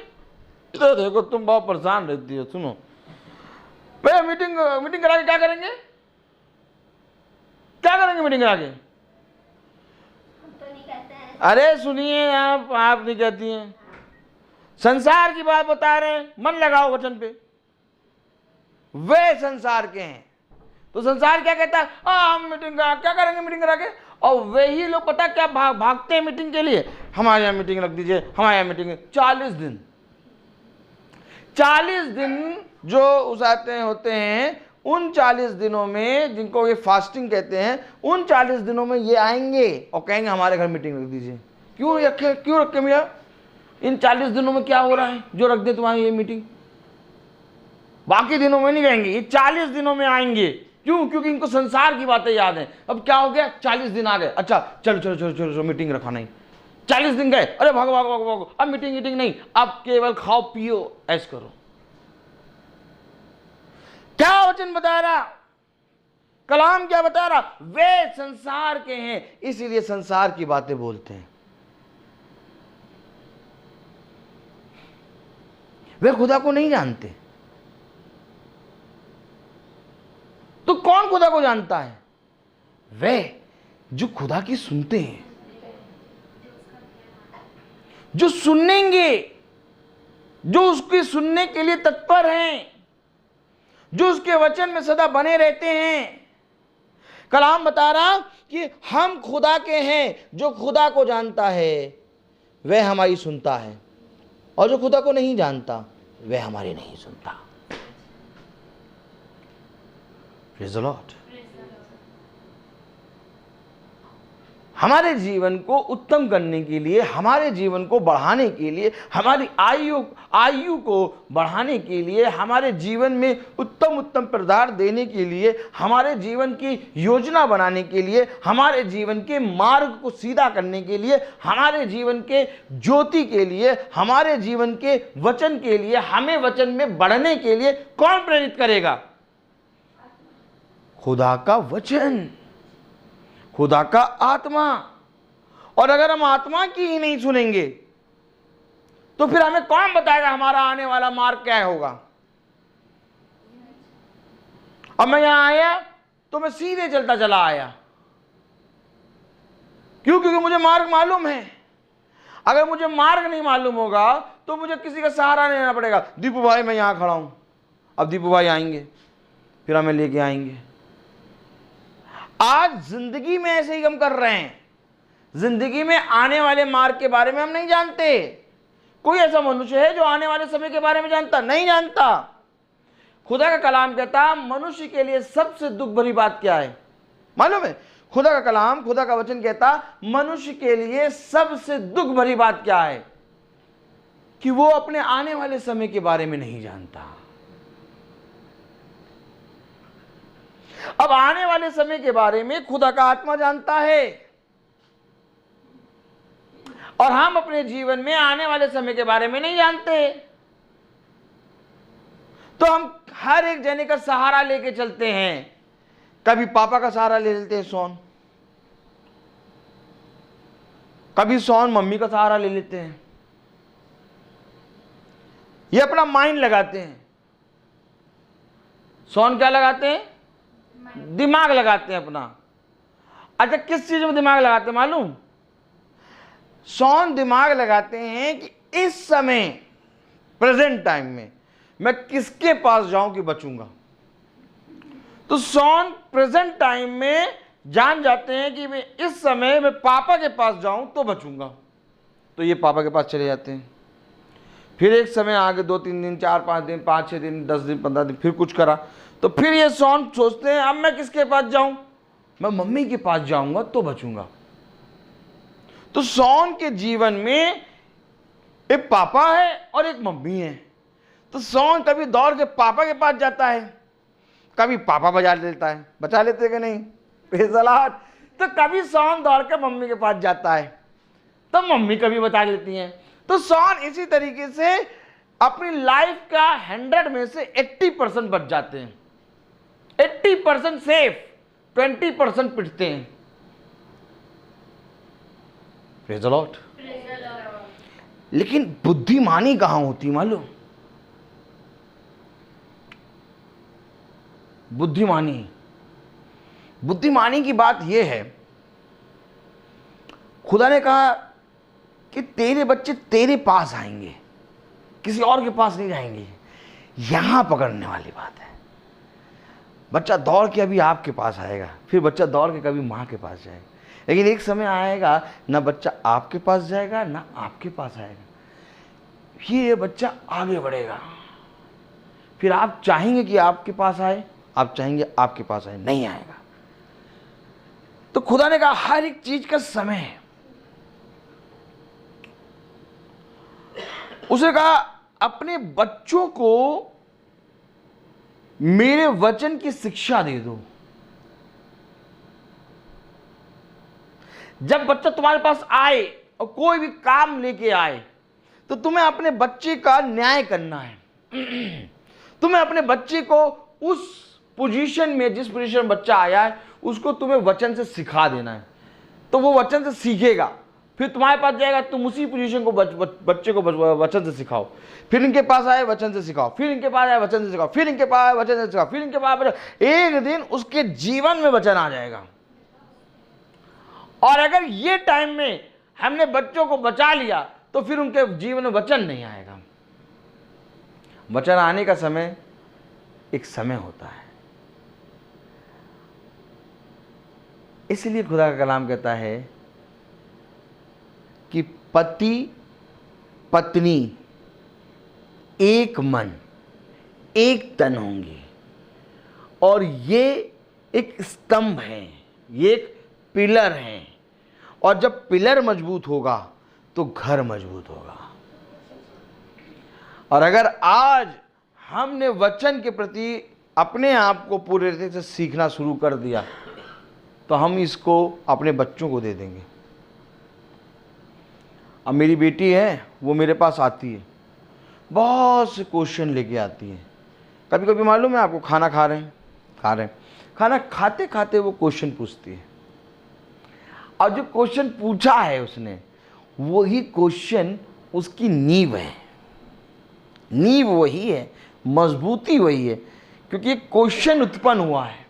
तो देखो तुम बहुत परेशान रहती हो, सुनो भैया मीटिंग करा के क्या करेंगे? क्या करेंगे मीटिंग करा के? तो नहीं कहते हैं। अरे सुनिए, आप नहीं कहती हैं। संसार की बात बता रहे हैं, मन लगाओ वचन पे। वे संसार के हैं, तो संसार क्या कहता है? हम मीटिंग क्या करेंगे मीटिंग करा के? और वही लोग पता क्या भागते हैं मीटिंग के लिए, हमारे यहाँ मीटिंग रख दीजिए, हमारे यहाँ मीटिंग। 40 दिन जो उस आते होते हैं, उन 40 दिनों में जिनको ये फास्टिंग कहते हैं, उन 40 दिनों में ये आएंगे और कहेंगे हमारे घर मीटिंग रख दीजिए। क्यों रखे भैया? इन 40 दिनों में क्या हो रहा है जो रख दे तुम्हारी ये मीटिंग? बाकी दिनों में नहीं कहेंगे, ये 40 दिनों में आएंगे। क्यों? क्योंकि इनको संसार की बातें याद हैं। अब क्या हो गया? 40 दिन आ गए, अच्छा चलो चलो चलो चलो चलो मीटिंग रखा नहीं। 40 दिन गए, अरे भागो भागो भागो भागो, अब मीटिंग नहीं, अब केवल खाओ पियो ऐश करो। क्या वचन बता रहा? कलाम क्या बता रहा? वे संसार के हैं, इसीलिए संसार की बातें बोलते हैं। वे खुदा को नहीं जानते। तो कौन खुदा को जानता है? वे जो खुदा की सुनते हैं, जो सुनेंगे, जो उसकी सुनने के लिए तत्पर हैं, जो उसके वचन में सदा बने रहते हैं। कलाम बता रहा कि हम खुदा के हैं, जो खुदा को जानता है वह हमारी सुनता है, और जो खुदा को नहीं जानता वह हमारी नहीं सुनता। Praise the Lord। हमारे जीवन को उत्तम करने के लिए, हमारे जीवन को बढ़ाने के लिए, हमारी आयु को बढ़ाने के लिए, हमारे जीवन में उत्तम पदार्थ देने के लिए, हमारे जीवन की योजना बनाने के लिए, हमारे जीवन के मार्ग को सीधा करने के लिए, हमारे जीवन के ज्योति के लिए, हमारे जीवन के वचन के लिए, हमें वचन में बढ़ने के लिए कौन प्रेरित करेगा? खुदा का वचन, खुदा का आत्मा। और अगर हम आत्मा की ही नहीं सुनेंगे तो फिर हमें कौन बताएगा हमारा आने वाला मार्ग क्या होगा? अब मैं यहां आया तो मैं सीधे चलता चला आया, क्यों? क्योंकि मुझे मार्ग मालूम है। अगर मुझे मार्ग नहीं मालूम होगा तो मुझे किसी का सहारा नहीं लेना पड़ेगा। दीपू भाई मैं यहां खड़ा हूं, अब दीपू भाई आएंगे, फिर हमें लेके आएंगे। आज जिंदगी में ऐसे ही हम कर रहे हैं। जिंदगी में आने वाले मार्ग के बारे में हम नहीं जानते। कोई ऐसा मनुष्य है जो आने वाले समय के बारे में जानता? नहीं जानता। खुदा का कलाम कहता मनुष्य के लिए सबसे दुख भरी बात क्या है मालूम है? खुदा का कलाम, खुदा का वचन कहता मनुष्य के लिए सबसे दुख भरी बात क्या है? कि वो अपने आने वाले समय के बारे में नहीं जानता। अब आने वाले समय के बारे में खुदा का आत्मा जानता है, और हम अपने जीवन में आने वाले समय के बारे में नहीं जानते। तो हम हर एक जने का सहारा लेके चलते हैं। कभी पापा का सहारा ले लेते हैं सोन, कभी सोन मम्मी का सहारा ले लेते हैं। ये अपना माइंड लगाते हैं। सोन क्या लगाते हैं? दिमाग लगाते हैं अपना। अच्छा, किस चीज में दिमाग लगाते हैं मालूम? सोन दिमाग लगाते हैं कि इस समय प्रेजेंट टाइम में मैं किसके पास जाऊं कि बचूंगा। तो सोन प्रेजेंट टाइम में जान जाते हैं कि मैं इस समय मैं पापा के पास जाऊं तो बचूंगा, तो ये पापा के पास चले जाते हैं। फिर एक समय आगे 2-3 दिन, 4-5 दिन, 5-6 दिन, 10 दिन, 15 दिन, फिर कुछ करा तो फिर ये सोन सोचते हैं अब मैं किसके पास जाऊं? मैं मम्मी के पास जाऊंगा तो बचूंगा। तो सोन के जीवन में एक पापा है और एक मम्मी है। तो सोन कभी दौड़ के पापा के पास जाता है, कभी पापा बचा लेता है, बचा लेते कि नहीं? बेसलाहट। तो कभी सोन दौड़ के मम्मी के पास जाता है, तो मम्मी कभी बचा लेती हैं। तो सोन इसी तरीके से अपनी लाइफ का 100 में से 80% बच जाते हैं। 80% सेफ, 20% पिटते हैं। Praise the Lord. लेकिन बुद्धिमानी कहां होती मालूम? बुद्धिमानी की बात यह है, खुदा ने कहा कि तेरे बच्चे तेरे पास आएंगे, किसी और के पास नहीं जाएंगे। यहां पकड़ने वाली बात है। बच्चा दौड़ के अभी आपके पास आएगा, फिर बच्चा दौड़ के कभी मां के पास जाएगा, लेकिन एक समय आएगा ना बच्चा आपके पास जाएगा ना आपके पास आएगा, फिर ये बच्चा आगे बढ़ेगा। फिर आप चाहेंगे कि आपके पास आए, आप चाहेंगे आपके पास आए, नहीं आएगा। तो खुदा ने कहा हर एक चीज का समय है। उसने कहा अपने बच्चों को मेरे वचन की शिक्षा दे दो। जब बच्चा तुम्हारे पास आए और कोई भी काम लेके आए तो तुम्हें अपने बच्चे का न्याय करना है। तुम्हें अपने बच्चे को उस पोजीशन में, जिस पोजीशन में बच्चा आया है, उसको तुम्हें वचन से सिखा देना है। तो वो वचन से सीखेगा, फिर तुम्हारे पास जाएगा, तुम उसी पोजीशन को बच्चे को वचन से सिखाओ। फिर इनके पास आए वचन से सिखाओ, फिर इनके पास आए वचन से सिखाओ, फिर इनके पास आए वचन से सिखाओ, फिर इनके पास। एक दिन उसके जीवन में वचन आ जाएगा। और अगर ये टाइम में हमने बच्चों को बचा लिया तो फिर उनके जीवन में वचन नहीं आएगा। वचन आने का समय एक समय होता है। इसलिए खुदा का कलाम कहता है कि पति पत्नी एक मन एक तन होंगे, और ये एक स्तंभ है, ये एक पिलर है। और जब पिलर मजबूत होगा तो घर मजबूत होगा। और अगर आज हमने वचन के प्रति अपने आप को पूरे तरीके से सीखना शुरू कर दिया तो हम इसको अपने बच्चों को दे देंगे। अब मेरी बेटी है, वो मेरे पास आती है, बहुत से क्वेश्चन लेके आती है। कभी कभी मालूम है आपको, खाना खा रहे हैं, खाना खाते खाते वो क्वेश्चन पूछती है, और जो क्वेश्चन पूछा है उसने वही क्वेश्चन उसकी नींव है। नींव वही है, मजबूती वही है, क्योंकि एक क्वेश्चन उत्पन्न हुआ है।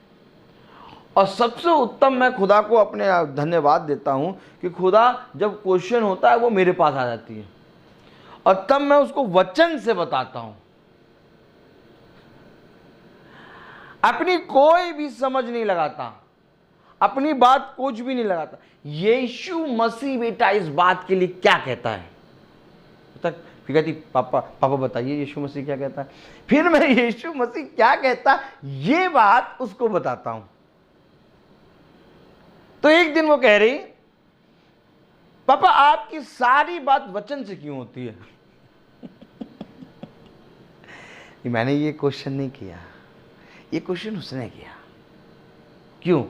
और सबसे उत्तम मैं खुदा को अपने धन्यवाद देता हूं कि खुदा जब क्वेश्चन होता है वो मेरे पास आ जाती है और तब मैं उसको वचन से बताता हूं। अपनी कोई भी समझ नहीं लगाता, अपनी बात कुछ भी नहीं लगाता। यीशु मसीह बेटा इस बात के लिए क्या कहता है, तक फिर कहती पापा बताइए यीशु मसीह क्या कहता है। फिर मैं यीशु मसीह क्या कहता ये बात उसको बताता हूं। तो एक दिन वो कह रही, पापा आपकी सारी बात वचन से क्यों होती है? मैंने ये क्वेश्चन नहीं किया, ये क्वेश्चन उसने किया। क्यों?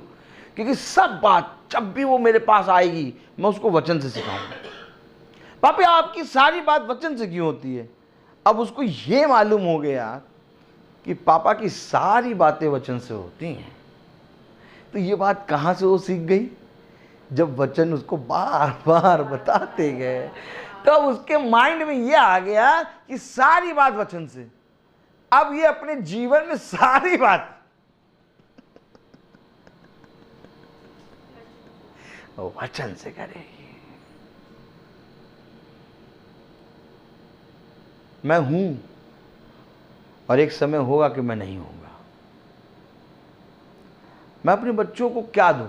क्योंकि सब बात जब भी वो मेरे पास आएगी मैं उसको वचन से सिखाऊंगा। पापा आपकी सारी बात वचन से क्यों होती है? अब उसको ये मालूम हो गया कि पापा की सारी बातें वचन से होती हैं। तो ये बात कहाँ से वो सीख गई? जब वचन उसको बार बार बताते गए तो उसके माइंड में ये आ गया कि सारी बात वचन से। अब ये अपने जीवन में सारी बात वचन से करेगी। मैं हूं और एक समय होगा कि मैं नहीं होऊंगा। मैं अपने बच्चों को क्या दूं?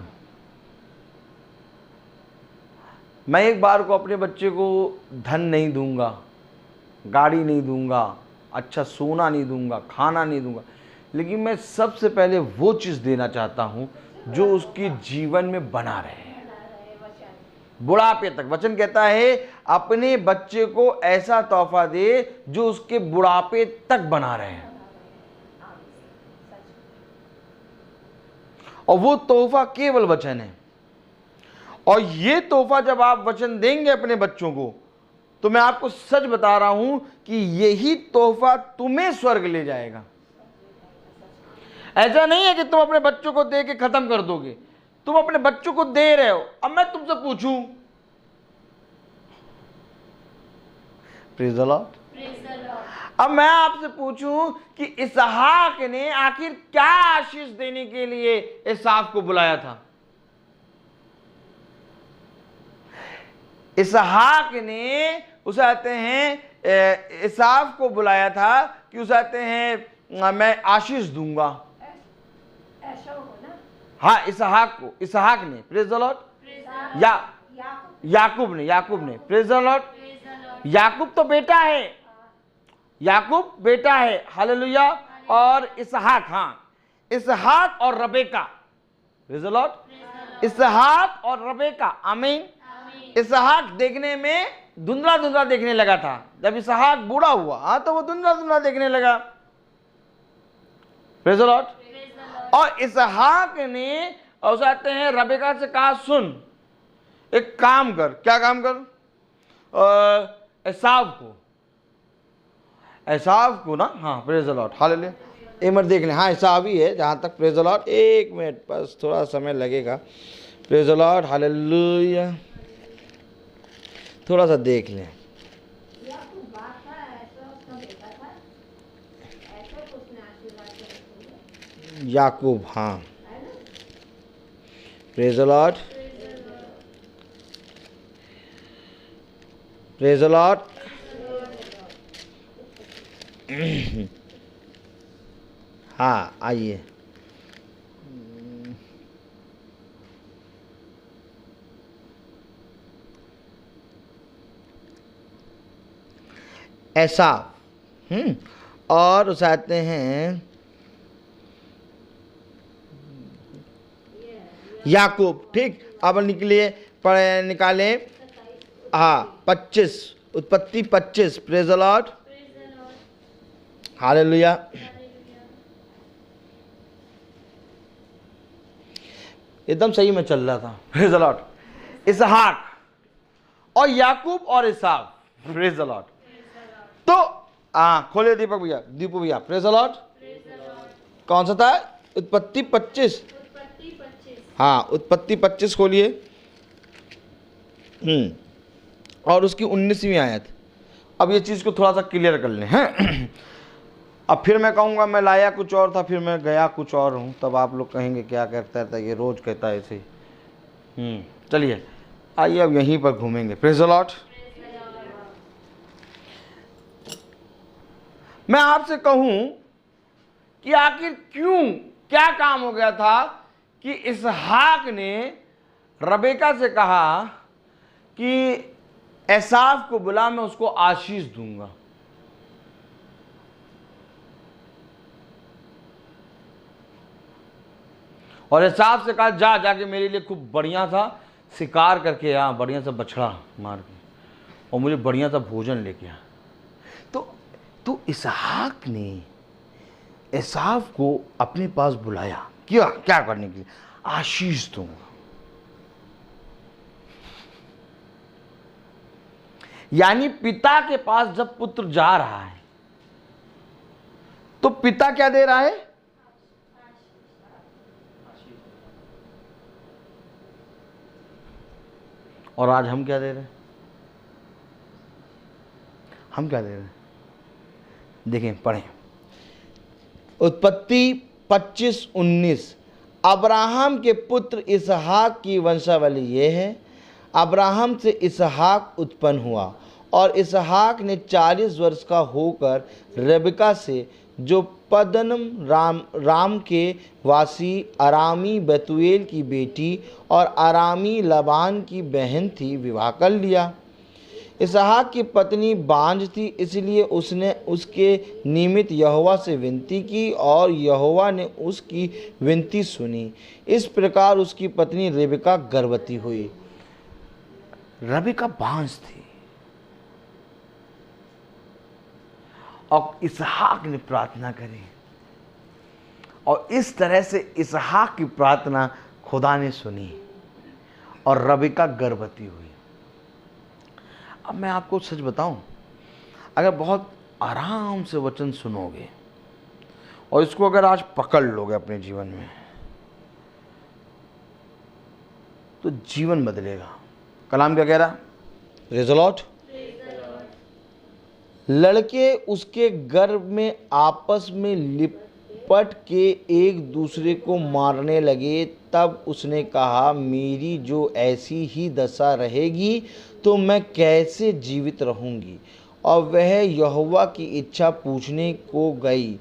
मैं एक बार को अपने बच्चे को धन नहीं दूंगा, गाड़ी नहीं दूंगा, अच्छा सोना नहीं दूंगा, खाना नहीं दूंगा, लेकिन मैं सबसे पहले वो चीज़ देना चाहता हूं जो उसके जीवन में बना रहे, बुढ़ापे तक। वचन कहता है अपने बच्चे को ऐसा तोहफा दे जो उसके बुढ़ापे तक बना रहे हैं। और वो तोहफा केवल वचन है। और ये तोहफा जब आप वचन देंगे अपने बच्चों को, तो मैं आपको सच बता रहा हूं कि यही तोहफा तुम्हें स्वर्ग ले जाएगा। ऐसा नहीं है कि तुम अपने बच्चों को दे के खत्म कर दोगे, तुम अपने बच्चों को दे रहे हो। अब मैं तुमसे पूछूं, प्रेज़ द लॉर्ड, अब मैं आपसे पूछूं कि इसहाक ने आखिर क्या आशीष देने के लिए एसाव को बुलाया था? इसहाक ने उसे आते हैं एसाव को बुलाया था कि उसे आते हैं मैं आशीष दूंगा। हाँ, इसहाक ने, प्रेज़ द लॉर्ड, याकूब ने, प्रेज़ द लॉर्ड। याकूब तो बेटा है, याकूब बेटा है, हालेलुया। और इसहाक, हाँ, इसहाक और रबेका, प्रेज़ द लॉर्ड, इसहाक और रबेका, आमीन। इसहाक देखने में धुंधला धुंधला देखने लगा था। जब इसहाक बूढ़ा हुआ, हाँ, तो वो धुंधला धुंधला देखने लगा, प्रेज़ द लॉर्ड। और इसहाक ने और आते हैं रबेका से कहा, सुन एक काम कर। क्या काम कर? एसाव को ना, हाँ, प्रेज़ द लॉर्ड, हालेलुया। एक मिनट देख लें, हाँ, एसाव ही है जहाँ तक, प्रेज़ द लॉर्ड। एक मिनट, बस थोड़ा समय लगेगा, प्रेज़ द लॉर्ड, हालेलुया। थोड़ा सा देख लें। याकूब, हाँ, praise the Lord, praise the Lord. हाँ, आइए। एसाव, और उसे आते हैं याकूब। ठीक, अब निकालें, हाँ, 25, उत्पत्ति 25, प्रेज़ द लॉर्ड, हालेलुया। एकदम सही में चल रहा था, प्रेज़ द लॉर्ड। इसहाक और याकूब और एसाव, प्रेज़ द लॉर्ड। तो खोले दीपू भैया, प्रेज़ द लॉर्ड। कौन सा था? उत्पत्ति 25, हाँ, उत्पत्ति 25 खोलिए, और उसकी 19वीं आयत, अब ये चीज़ को थोड़ा सा क्लियर कर लें हैं। अब फिर मैं कहूँगा मैं लाया कुछ और था, फिर मैं गया कुछ और हूँ, तब आप लोग कहेंगे क्या कहता था ये, रोज़ कहता है ऐसे ही। चलिए आइए अब यहीं पर घूमेंगे। Praise the Lord. मैं आपसे कहूँ कि आखिर क्यों, क्या काम हो गया था कि इसहाक ने रबेका से कहा कि एसाव को बुला, मैं उसको आशीष दूंगा। और एसाव से कहा जा जाके मेरे लिए खूब बढ़िया सा शिकार करके आ, बढ़िया सा बछड़ा मार के, और मुझे बढ़िया सा भोजन लेके आ। तो इसहाक ने एसाव को अपने पास बुलाया, क्या करने के लिए? आशीष दूंगा। यानी पिता के पास जब पुत्र जा रहा है तो पिता क्या दे रहा है? और आज हम क्या दे रहे हैं? हम क्या दे रहे हैं? देखें, पढ़ें उत्पत्ति 25:19। अब्राहम के पुत्र इसहाक की वंशावली ये है। अब्राहम से इसहाक उत्पन्न हुआ और इसहाक ने 40 वर्ष का होकर रबका से, जो पद्दनम राम के वासी अरामी बेतुएल की बेटी और अरामी लबान की बहन थी, विवाह कर लिया। इसहाक की पत्नी बांझ थी, इसलिए उसने उसके निमित्त यहोवा से विनती की और यहोवा ने उसकी विनती सुनी। इस प्रकार उसकी पत्नी रेबका गर्भवती हुई। रेबका बांझ थी और इसहाक ने प्रार्थना करी, और इस तरह से इसहाक की प्रार्थना खुदा ने सुनी और रेबका गर्भवती हुई। अब मैं आपको सच बताऊं, अगर बहुत आराम से वचन सुनोगे और इसको अगर आज पकड़ लोगे अपने जीवन में, तो जीवन बदलेगा। कलाम क्या कह रहा? Praise the Lord. लड़के उसके गर्भ में आपस में लिपट के एक दूसरे को मारने लगे। तब उसने कहा, मेरी जो ऐसी ही दशा रहेगी तो मैं कैसे जीवित रहूंगी? और वह यहोवा की इच्छा पूछने को गई।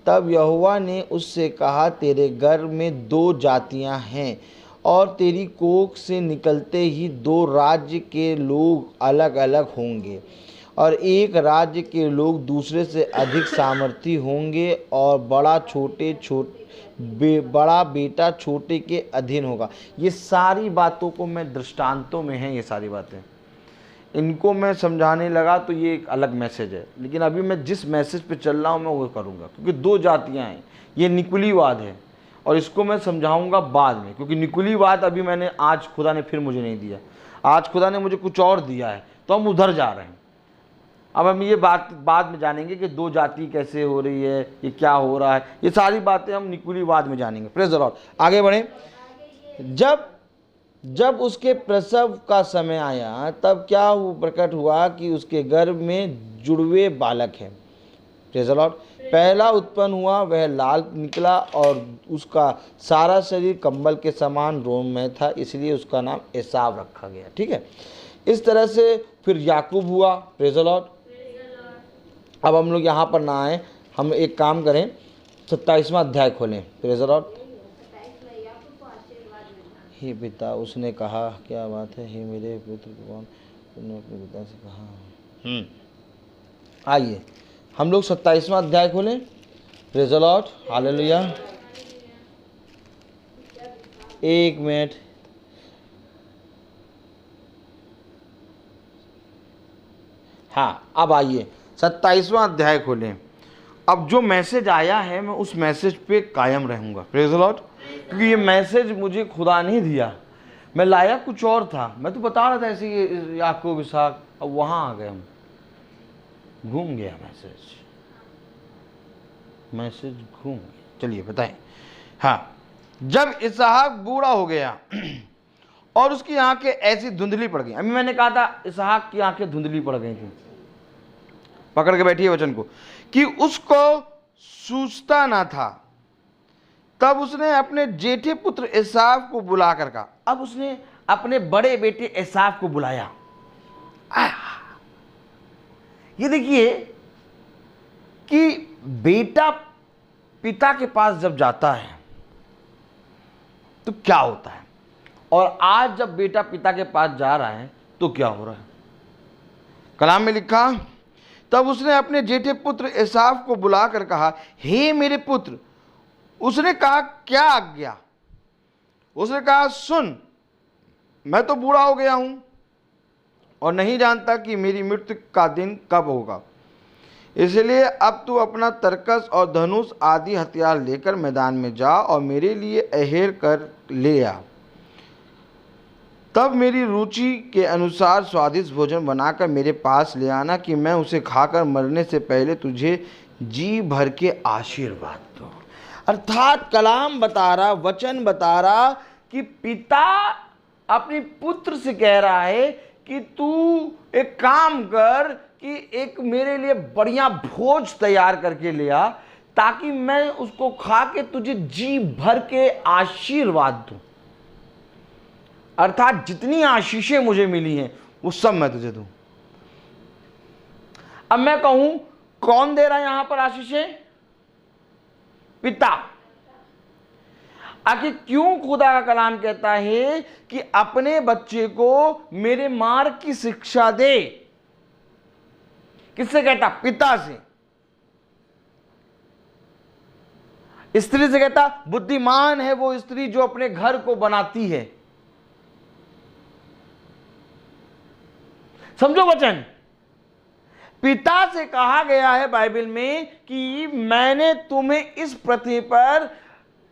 तब यहोवा ने उससे कहा, तेरे गर्भ में 2 जातियां हैं और तेरी कोख से निकलते ही 2 राज्य के लोग अलग अलग होंगे, और एक राज्य के लोग दूसरे से अधिक सामर्थी होंगे, और बड़ा बेटा छोटे के अधीन होगा। ये सारी बातों को मैं दृष्टांतों में हैं, ये सारी बातें इनको मैं समझाने लगा तो ये एक अलग मैसेज है, लेकिन अभी मैं जिस मैसेज पे चल रहा हूँ मैं वो करूँगा, क्योंकि 2 जातियाँ हैं। ये निकुलीवाद है और इसको मैं समझाऊंगा बाद में, क्योंकि निकुलीवाद अभी मैंने, आज खुदा ने फिर मुझे नहीं दिया, आज खुदा ने मुझे कुछ और दिया है, तो हम उधर जा रहे हैं। अब हम ये बात बाद में जानेंगे कि 2 जाति कैसे हो रही है, ये क्या हो रहा है, ये सारी बातें हम निकुलीवाद में जानेंगे। Praise the Lord. आगे बढ़ें। जब उसके प्रसव का समय आया, तब क्या प्रकट हुआ कि उसके गर्भ में जुड़वे बालक हैं। Praise the Lord. पहला उत्पन्न हुआ वह लाल निकला और उसका सारा शरीर कंबल के समान रोममय था, इसलिए उसका नाम एसाव रखा गया। ठीक है। इस तरह से फिर याकूब हुआ। Praise the Lord. अब हम लोग यहाँ पर ना आए, हम एक काम करें, 27वां अध्याय खोलें। Praise the Lord. हे पिता, उसने कहा, क्या बात है, हे मेरे पुत्र कौन, तुमने अपने पिता से कहा। आइए हम लोग 27वां अध्याय खोलें। Praise the lord. Hallelujah. 1 minute. हाँ, अब आइए 27वां अध्याय खोलें। अब जो मैसेज आया है मैं उस मैसेज पे कायम रहूँगा। Praise the Lord. क्योंकि ये मैसेज मुझे खुदा नहीं दिया, मैं लाया कुछ और था। मैं तो बता रहा था ऐसे ही याकूब इसहाक, अब वहाँ आ गए हम, घूम गया मैसेज घूम गया। चलिए बताएं। हाँ, जब इसहाक बूढ़ा हो गया और उसकी आंखें ऐसी धुंधली पड़ गई। अभी मैंने कहा था इसहाक की आंखें धुंधली पड़ गई थी, पकड़ के बैठिए वचन को, कि उसको सूझता ना था। तब उसने अपने जेठे पुत्र एसाव को बुलाकर कहा। अब उसने अपने बड़े बेटे एसाव को बुलाया। ये देखिए कि बेटा पिता के पास जब जाता है तो क्या होता है, और आज जब बेटा पिता के पास जा रहा है तो क्या हो रहा है। कलाम में लिखा, तब उसने अपने जेठे पुत्र एसाव को बुलाकर कहा, हे मेरे पुत्र। उसने कहा, क्या आज्ञा? उसने कहा, सुन, मैं तो बूढ़ा हो गया हूं और नहीं जानता कि मेरी मृत्यु का दिन कब होगा, इसलिए अब तू अपना तरकस और धनुष आदि हथियार लेकर मैदान में जा और मेरे लिए अहेर कर ले आ। तब मेरी रुचि के अनुसार स्वादिष्ट भोजन बनाकर मेरे पास ले आना, कि मैं उसे खाकर मरने से पहले तुझे जी भर के आशीर्वाद दूं। अर्थात कलाम बता रहा, वचन बता रहा कि पिता अपने पुत्र से कह रहा है कि तू एक काम कर कि एक मेरे लिए बढ़िया भोज तैयार करके ले आ, ताकि मैं उसको खा के तुझे जी भर के आशीर्वाद दूं। अर्थात जितनी आशीषें मुझे मिली हैं वो सब मैं तुझे दूं। अब मैं कहूं, कौन दे रहा है यहां पर आशीषें? पिता। आखिर क्यों खुदा का कलाम कहता है कि अपने बच्चे को मेरे मार्ग की शिक्षा दे? किससे कहता? पिता से। स्त्री से कहता, बुद्धिमान है वो स्त्री जो अपने घर को बनाती है। समझो वचन, पिता से कहा गया है बाइबल में कि मैंने तुम्हें इस पृथ्वी पर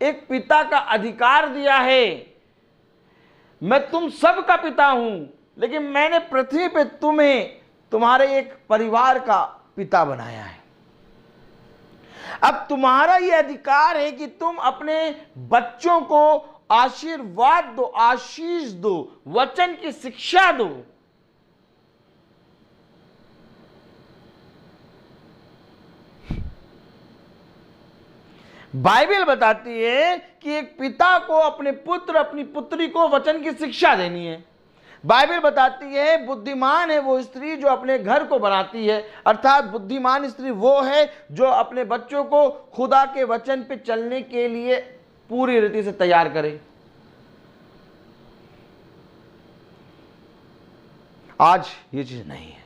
एक पिता का अधिकार दिया है। मैं तुम सब का पिता हूं, लेकिन मैंने पृथ्वी पे तुम्हें तुम्हारे एक परिवार का पिता बनाया है। अब तुम्हारा यह अधिकार है कि तुम अपने बच्चों को आशीर्वाद दो, आशीष दो, वचन की शिक्षा दो। बाइबल बताती है कि एक पिता को अपने पुत्र, अपनी पुत्री को वचन की शिक्षा देनी है। बाइबल बताती है बुद्धिमान है वो स्त्री जो अपने घर को बनाती है। अर्थात बुद्धिमान स्त्री वो है जो अपने बच्चों को खुदा के वचन पे चलने के लिए पूरी रीति से तैयार करे। आज ये चीज नहीं है।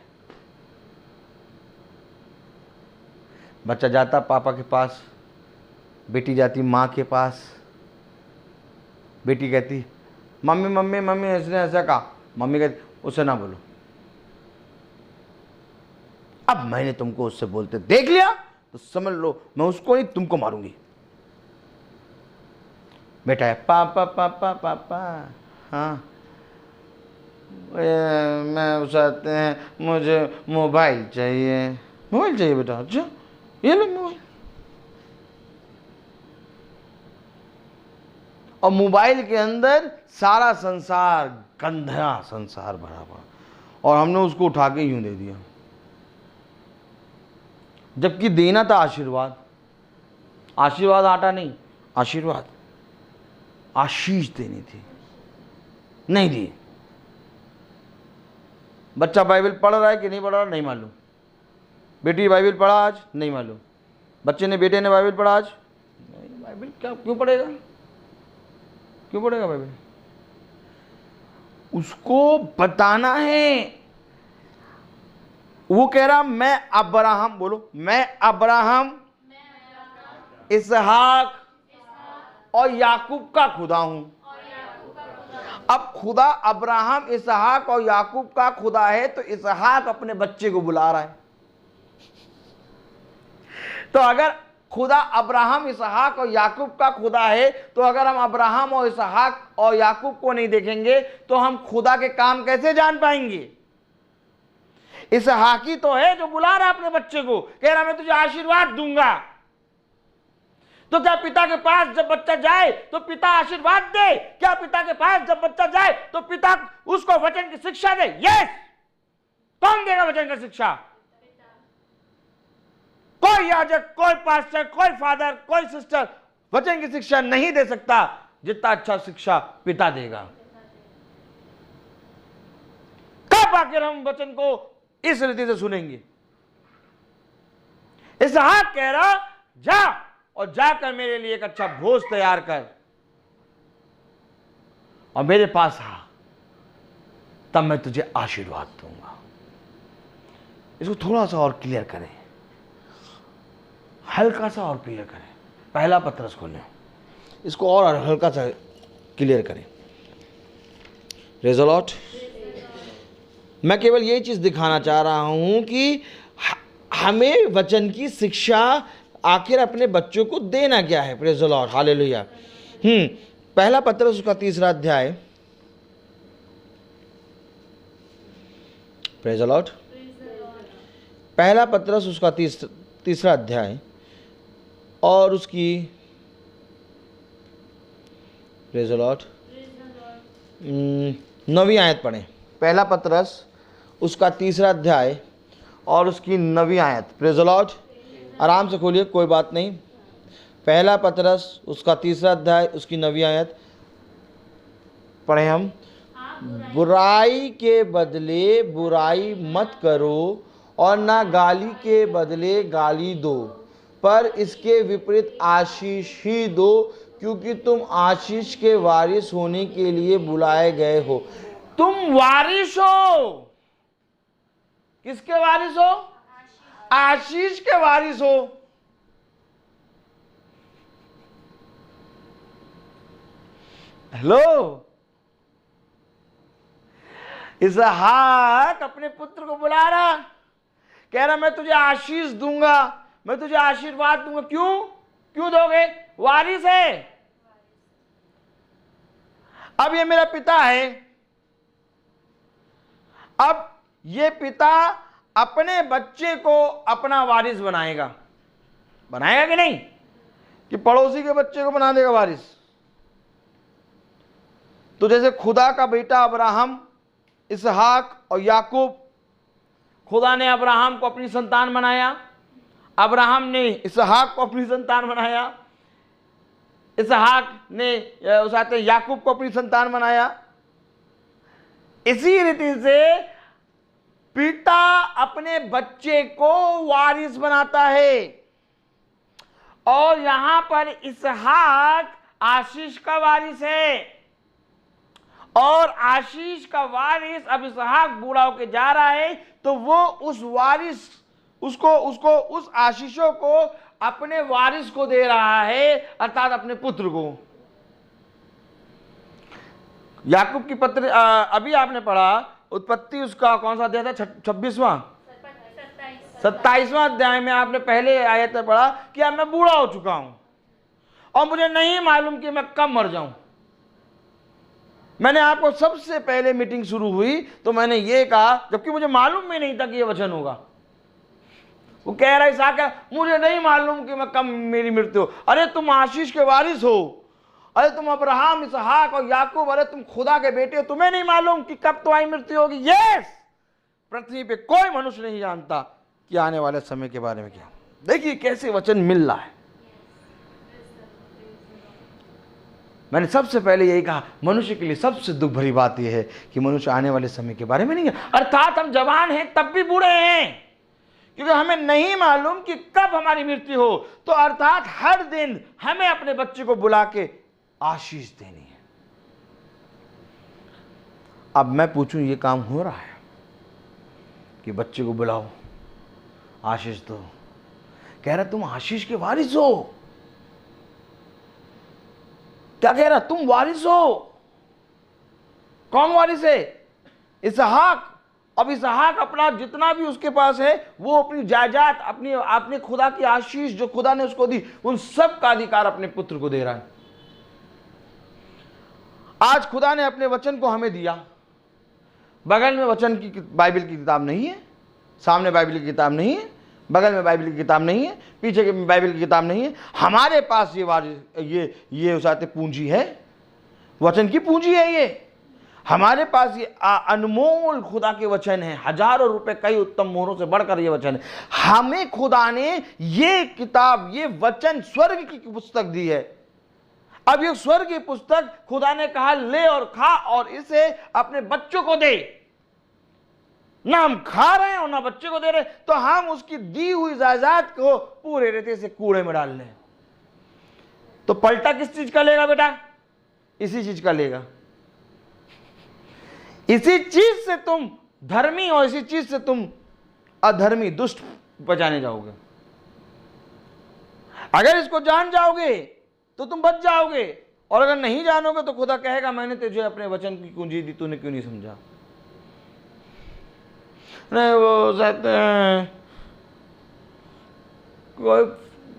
बच्चा जाता पापा के पास, बेटी जाती माँ के पास। बेटी कहती, मम्मी मम्मी मम्मी इसने ऐसा कहा। मम्मी कहती, उसे ना बोलो। अब मैंने तुमको उससे बोलते देख लिया तो समझ लो मैं उसको नहीं तुमको मारूंगी। बेटा है, पापा पापा पापा, हाँ मैं उसे आते हैं, मुझे मोबाइल चाहिए। मोबाइल चाहिए बेटा? अच्छा ये लो मोबाइल। और मोबाइल के अंदर सारा संसार, गंदा संसार भरा पड़ा, और हमने उसको उठा के यूं दे दिया, जबकि देना था आशीर्वाद। आशीर्वाद आटा नहीं, आशीर्वाद, आशीष देनी थी, नहीं दी। बच्चा बाइबल पढ़ रहा है कि नहीं पढ़ रहा नहीं मालूम। बेटी बाइबल पढ़ा आज? नहीं मालूम। बच्चे ने, बेटे ने बाइबल पढ़ा आज? नहीं। बाइबल क्या, क्यों पढ़ेगा? क्यों पढ़ेगा बाइबल? उसको बताना है। वो कह रहा मैं अब्राहम, बोलो मैं अब्राहम, इसहाक और याकूब का खुदा हूं। अब खुदा अब्राहम, इसहाक और याकूब का खुदा है तो इसहाक अपने बच्चे को बुला रहा है। तो अगर खुदा अब्राहम, इसहाक और याकूब का खुदा है तो अगर हम अब्राहम और इसहाक और याकूब को नहीं देखेंगे तो हम खुदा के काम कैसे जान पाएंगे? इसहाकी तो है जो बुला रहा अपने बच्चे को, कह रहा मैं तुझे आशीर्वाद दूंगा। तो क्या पिता के पास जब बच्चा जाए तो पिता आशीर्वाद दे? क्या पिता के पास जब बच्चा जाए तो पिता उसको वचन की शिक्षा दे? यस। कौन देगा वचन की शिक्षा? कोई याजक, कोई पास्टर, कोई फादर, कोई सिस्टर वचन की शिक्षा नहीं दे सकता जितना अच्छा शिक्षा पिता देगा। कब आखिर हम वचन को इस रीति से सुनेंगे? इसहाक कह रहा, जा और जाकर मेरे लिए एक अच्छा भोज तैयार कर और मेरे पास आ, तब मैं तुझे आशीर्वाद दूंगा। इसको थोड़ा सा और क्लियर करें, हल्का सा और क्लियर करें। पहला पत्रस खोलें, इसको और हल्का सा क्लियर करें। Praise the Lord. मैं केवल यही चीज दिखाना चाह रहा हूं कि हमें वचन की शिक्षा आखिर अपने बच्चों को देना क्या है। Praise the lord, hallelujah. पहला पत्रस उसका 3रा अध्याय। Praise the Lord. पहला पत्रस उसका 3रा अध्याय और उसकी, प्रेज़ द लॉर्ड, 9वीं आयत पढ़ें। पहला पत्रस उसका 3रा अध्याय और उसकी 9वीं आयत। Praise the Lord. आराम से खोलिए, कोई बात नहीं। पहला पत्रस उसका 3रा अध्याय उसकी 9वीं आयत पढ़ें हम। बुराई के बदले बुराई मत करो और ना गाली के बदले गाली दो, पर इसके विपरीत आशीष ही दो, क्योंकि तुम आशीष के वारिस होने के लिए बुलाए गए हो। तुम वारिस हो। किसके वारिस हो? आशीष के वारिस हो। हेलो। इसहाक अपने पुत्र को बुला रहा, कह रहा मैं तुझे आशीष दूंगा, मैं तुझे आशीर्वाद दूंगा। क्यों? क्यों दोगे? वारिस है। अब ये मेरा पिता है। अब ये पिता अपने बच्चे को अपना वारिस बनाएगा। बनाएगा कि नहीं? कि पड़ोसी के बच्चे को बना देगा वारिस? तो जैसे खुदा का बेटा अब्राहम, इसहाक और याकूब, खुदा ने अब्राहम को अपनी संतान बनाया, अब्राहम ने इसहाक को अपनी संतान बनाया, इसहाक ने उसाते याकूब को अपनी संतान बनाया। इसी रीति से पिता अपने बच्चे को वारिस बनाता है। और यहां पर इसहाक आशीष का वारिस है, और आशीष का वारिस अब इसहाक बूढ़ा होके जा रहा है, तो वो उस वारिस उसको उस आशीषों को अपने वारिस को दे रहा है, अर्थात अपने पुत्र को। याकूब की पत्र अभी आपने पढ़ा, उत्पत्ति उसका कौन सा अध्याय था? 26वां 27वां अध्याय में आपने पहले आयत में पढ़ा कि अब मैं बूढ़ा हो चुका हूं और मुझे नहीं मालूम कि मैं कब मर जाऊं। मैंने आपको सबसे पहले मीटिंग शुरू हुई तो मैंने ये कहा, जबकि मुझे मालूम भी नहीं था कि ये वचन होगा। वो कह रहा इसहाक, मुझे नहीं मालूम कि मैं कब मेरी मृत्यु हो। अरे तुम आशीष के वारिस हो, अरे तुम अब्राहम, इसहाक और याकूब, अरे तुम खुदा के बेटे हो, तुम्हें नहीं मालूम कि कब तुम्हारी मृत्यु होगी। यस, पृथ्वी पे कोई मनुष्य नहीं जानता कि आने वाले समय के बारे में क्या। देखिए कैसे वचन मिल रहा है। मैंने सबसे पहले यही कहा, मनुष्य के लिए सबसे दुख भरी बात यह है कि मनुष्य आने वाले समय के बारे में नहीं है। अर्थात हम जवान हैं तब भी बूढ़े हैं, क्योंकि हमें नहीं मालूम कि कब हमारी मृत्यु हो। तो अर्थात हर दिन हमें अपने बच्चे को बुला के आशीष देनी है। अब मैं पूछूं, ये काम हो रहा है कि बच्चे को बुलाओ, आशीष दो? कह रहा तुम आशीष के वारिस हो। क्या कह रहा? तुम वारिस हो। कौन वारिस है? इसहाक। अब इसहाक अपना जितना भी उसके पास है, वो अपनी जायदाद, अपने खुदा की आशीष जो खुदा ने उसको दी, उन सब का अधिकार अपने पुत्र को दे रहा है। आज खुदा ने अपने वचन को हमें दिया। बगल में वचन की बाइबल की किताब नहीं है, सामने बाइबल की किताब नहीं है, बगल में बाइबल की किताब नहीं है, पीछे की बाइबल की किताब नहीं है। हमारे पास ये उसाते पूंजी है, वचन की पूंजी है ये। हमारे पास ये अनमोल खुदा के वचन है, हजारों रुपए कई उत्तम मोहरों से बढ़कर ये वचन है। हमें खुदा ने ये किताब, ये वचन स्वर्ग की पुस्तक दी है। अब ये स्वर्ग की पुस्तक खुदा ने कहा ले और खा और इसे अपने बच्चों को दे। ना हम खा रहे हैं और ना बच्चे को दे रहे, तो हम उसकी दी हुई जायदाद को पूरे रेते से कूड़े में डाल लें। तो पलटा किस चीज का लेगा बेटा? इसी चीज का लेगा। इसी चीज से तुम धर्मी और इसी चीज से तुम अधर्मी दुष्ट बचाने जाओगे। अगर इसको जान जाओगे तो तुम बच जाओगे, और अगर नहीं जानोगे तो खुदा कहेगा मैंने तुझे अपने वचन की कुंजी दी, तूने क्यों नहीं समझा। नहीं वो कहते हैं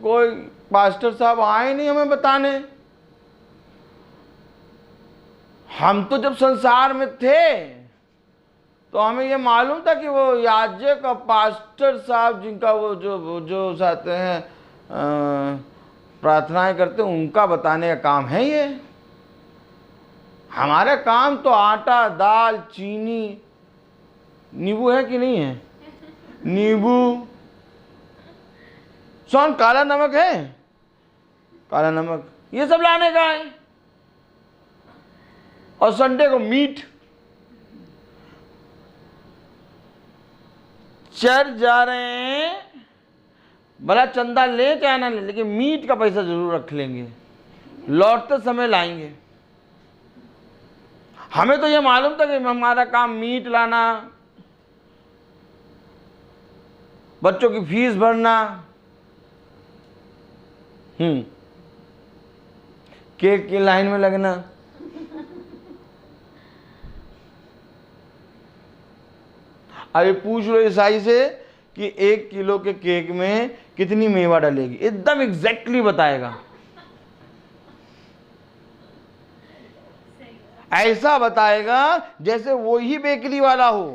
कोई पास्टर साहब आए नहीं हमें बताने। हम तो जब संसार में थे तो हमें ये मालूम था कि वो याजक और पास्टर साहब जिनका वो जो चाहते हैं प्रार्थनाएं करते हैं, उनका बताने का काम है ये। हमारा काम तो आटा, दाल, चीनी, नींबू है कि नहीं है, नींबू, सोन, काला नमक है, काला नमक, ये सब लाने का है। और संडे को मीट। चर्च जा रहे हैं, भला चंदा ले चाहे ना ले, लेकिन मीट का पैसा जरूर रख लेंगे, लौटते समय लाएंगे। हमें तो ये मालूम था कि हमारा काम मीट लाना, बच्चों की फीस भरना, केक की लाइन में लगना। अभी पूछ लो ईसाई से कि 1 किलो के केक में कितनी मेवा डलेगी, एकदम एग्जैक्टली बताएगा। ऐसा बताएगा जैसे वो ही बेकरी वाला हो।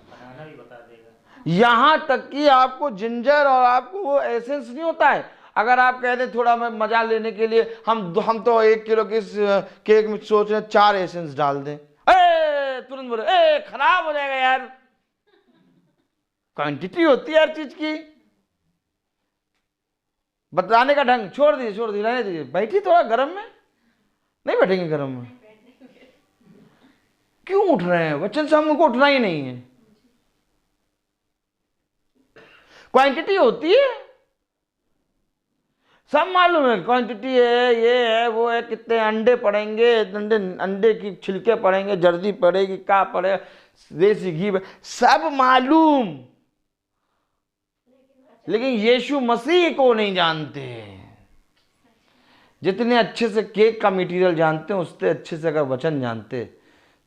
बनाना भी बता देगा। यहां तक कि आपको जिंजर और आपको वो एसेंस नहीं होता है। अगर आप कह दें थोड़ा मैं मजा लेने के लिए हम तो 1 किलो के केक में सोच रहे 4 एसेंस डाल दें, तुरंत बोले खराब हो जाएगा यार। क्वांटिटी होती है हर चीज की। बताने का ढंग छोड़ दीजिए रहने दीजिए। बैठी थोड़ा गर्म में, नहीं बैठेंगे गर्म में। क्यों उठ रहे हैं? वचन से हमको उठना ही नहीं है। क्वांटिटी होती है, सब मालूम है। क्वांटिटी है, ये है, वो है, कितने अंडे पड़ेंगे, अंडे की छिलके पड़ेंगे, जर्दी पड़ेगी, क्या पड़ेगा, देसी घी, सब मालूम। लेकिन यीशु मसीह को नहीं जानते। जितने अच्छे से केक का मटेरियल जानते हैं, उससे अच्छे से अगर वचन जानते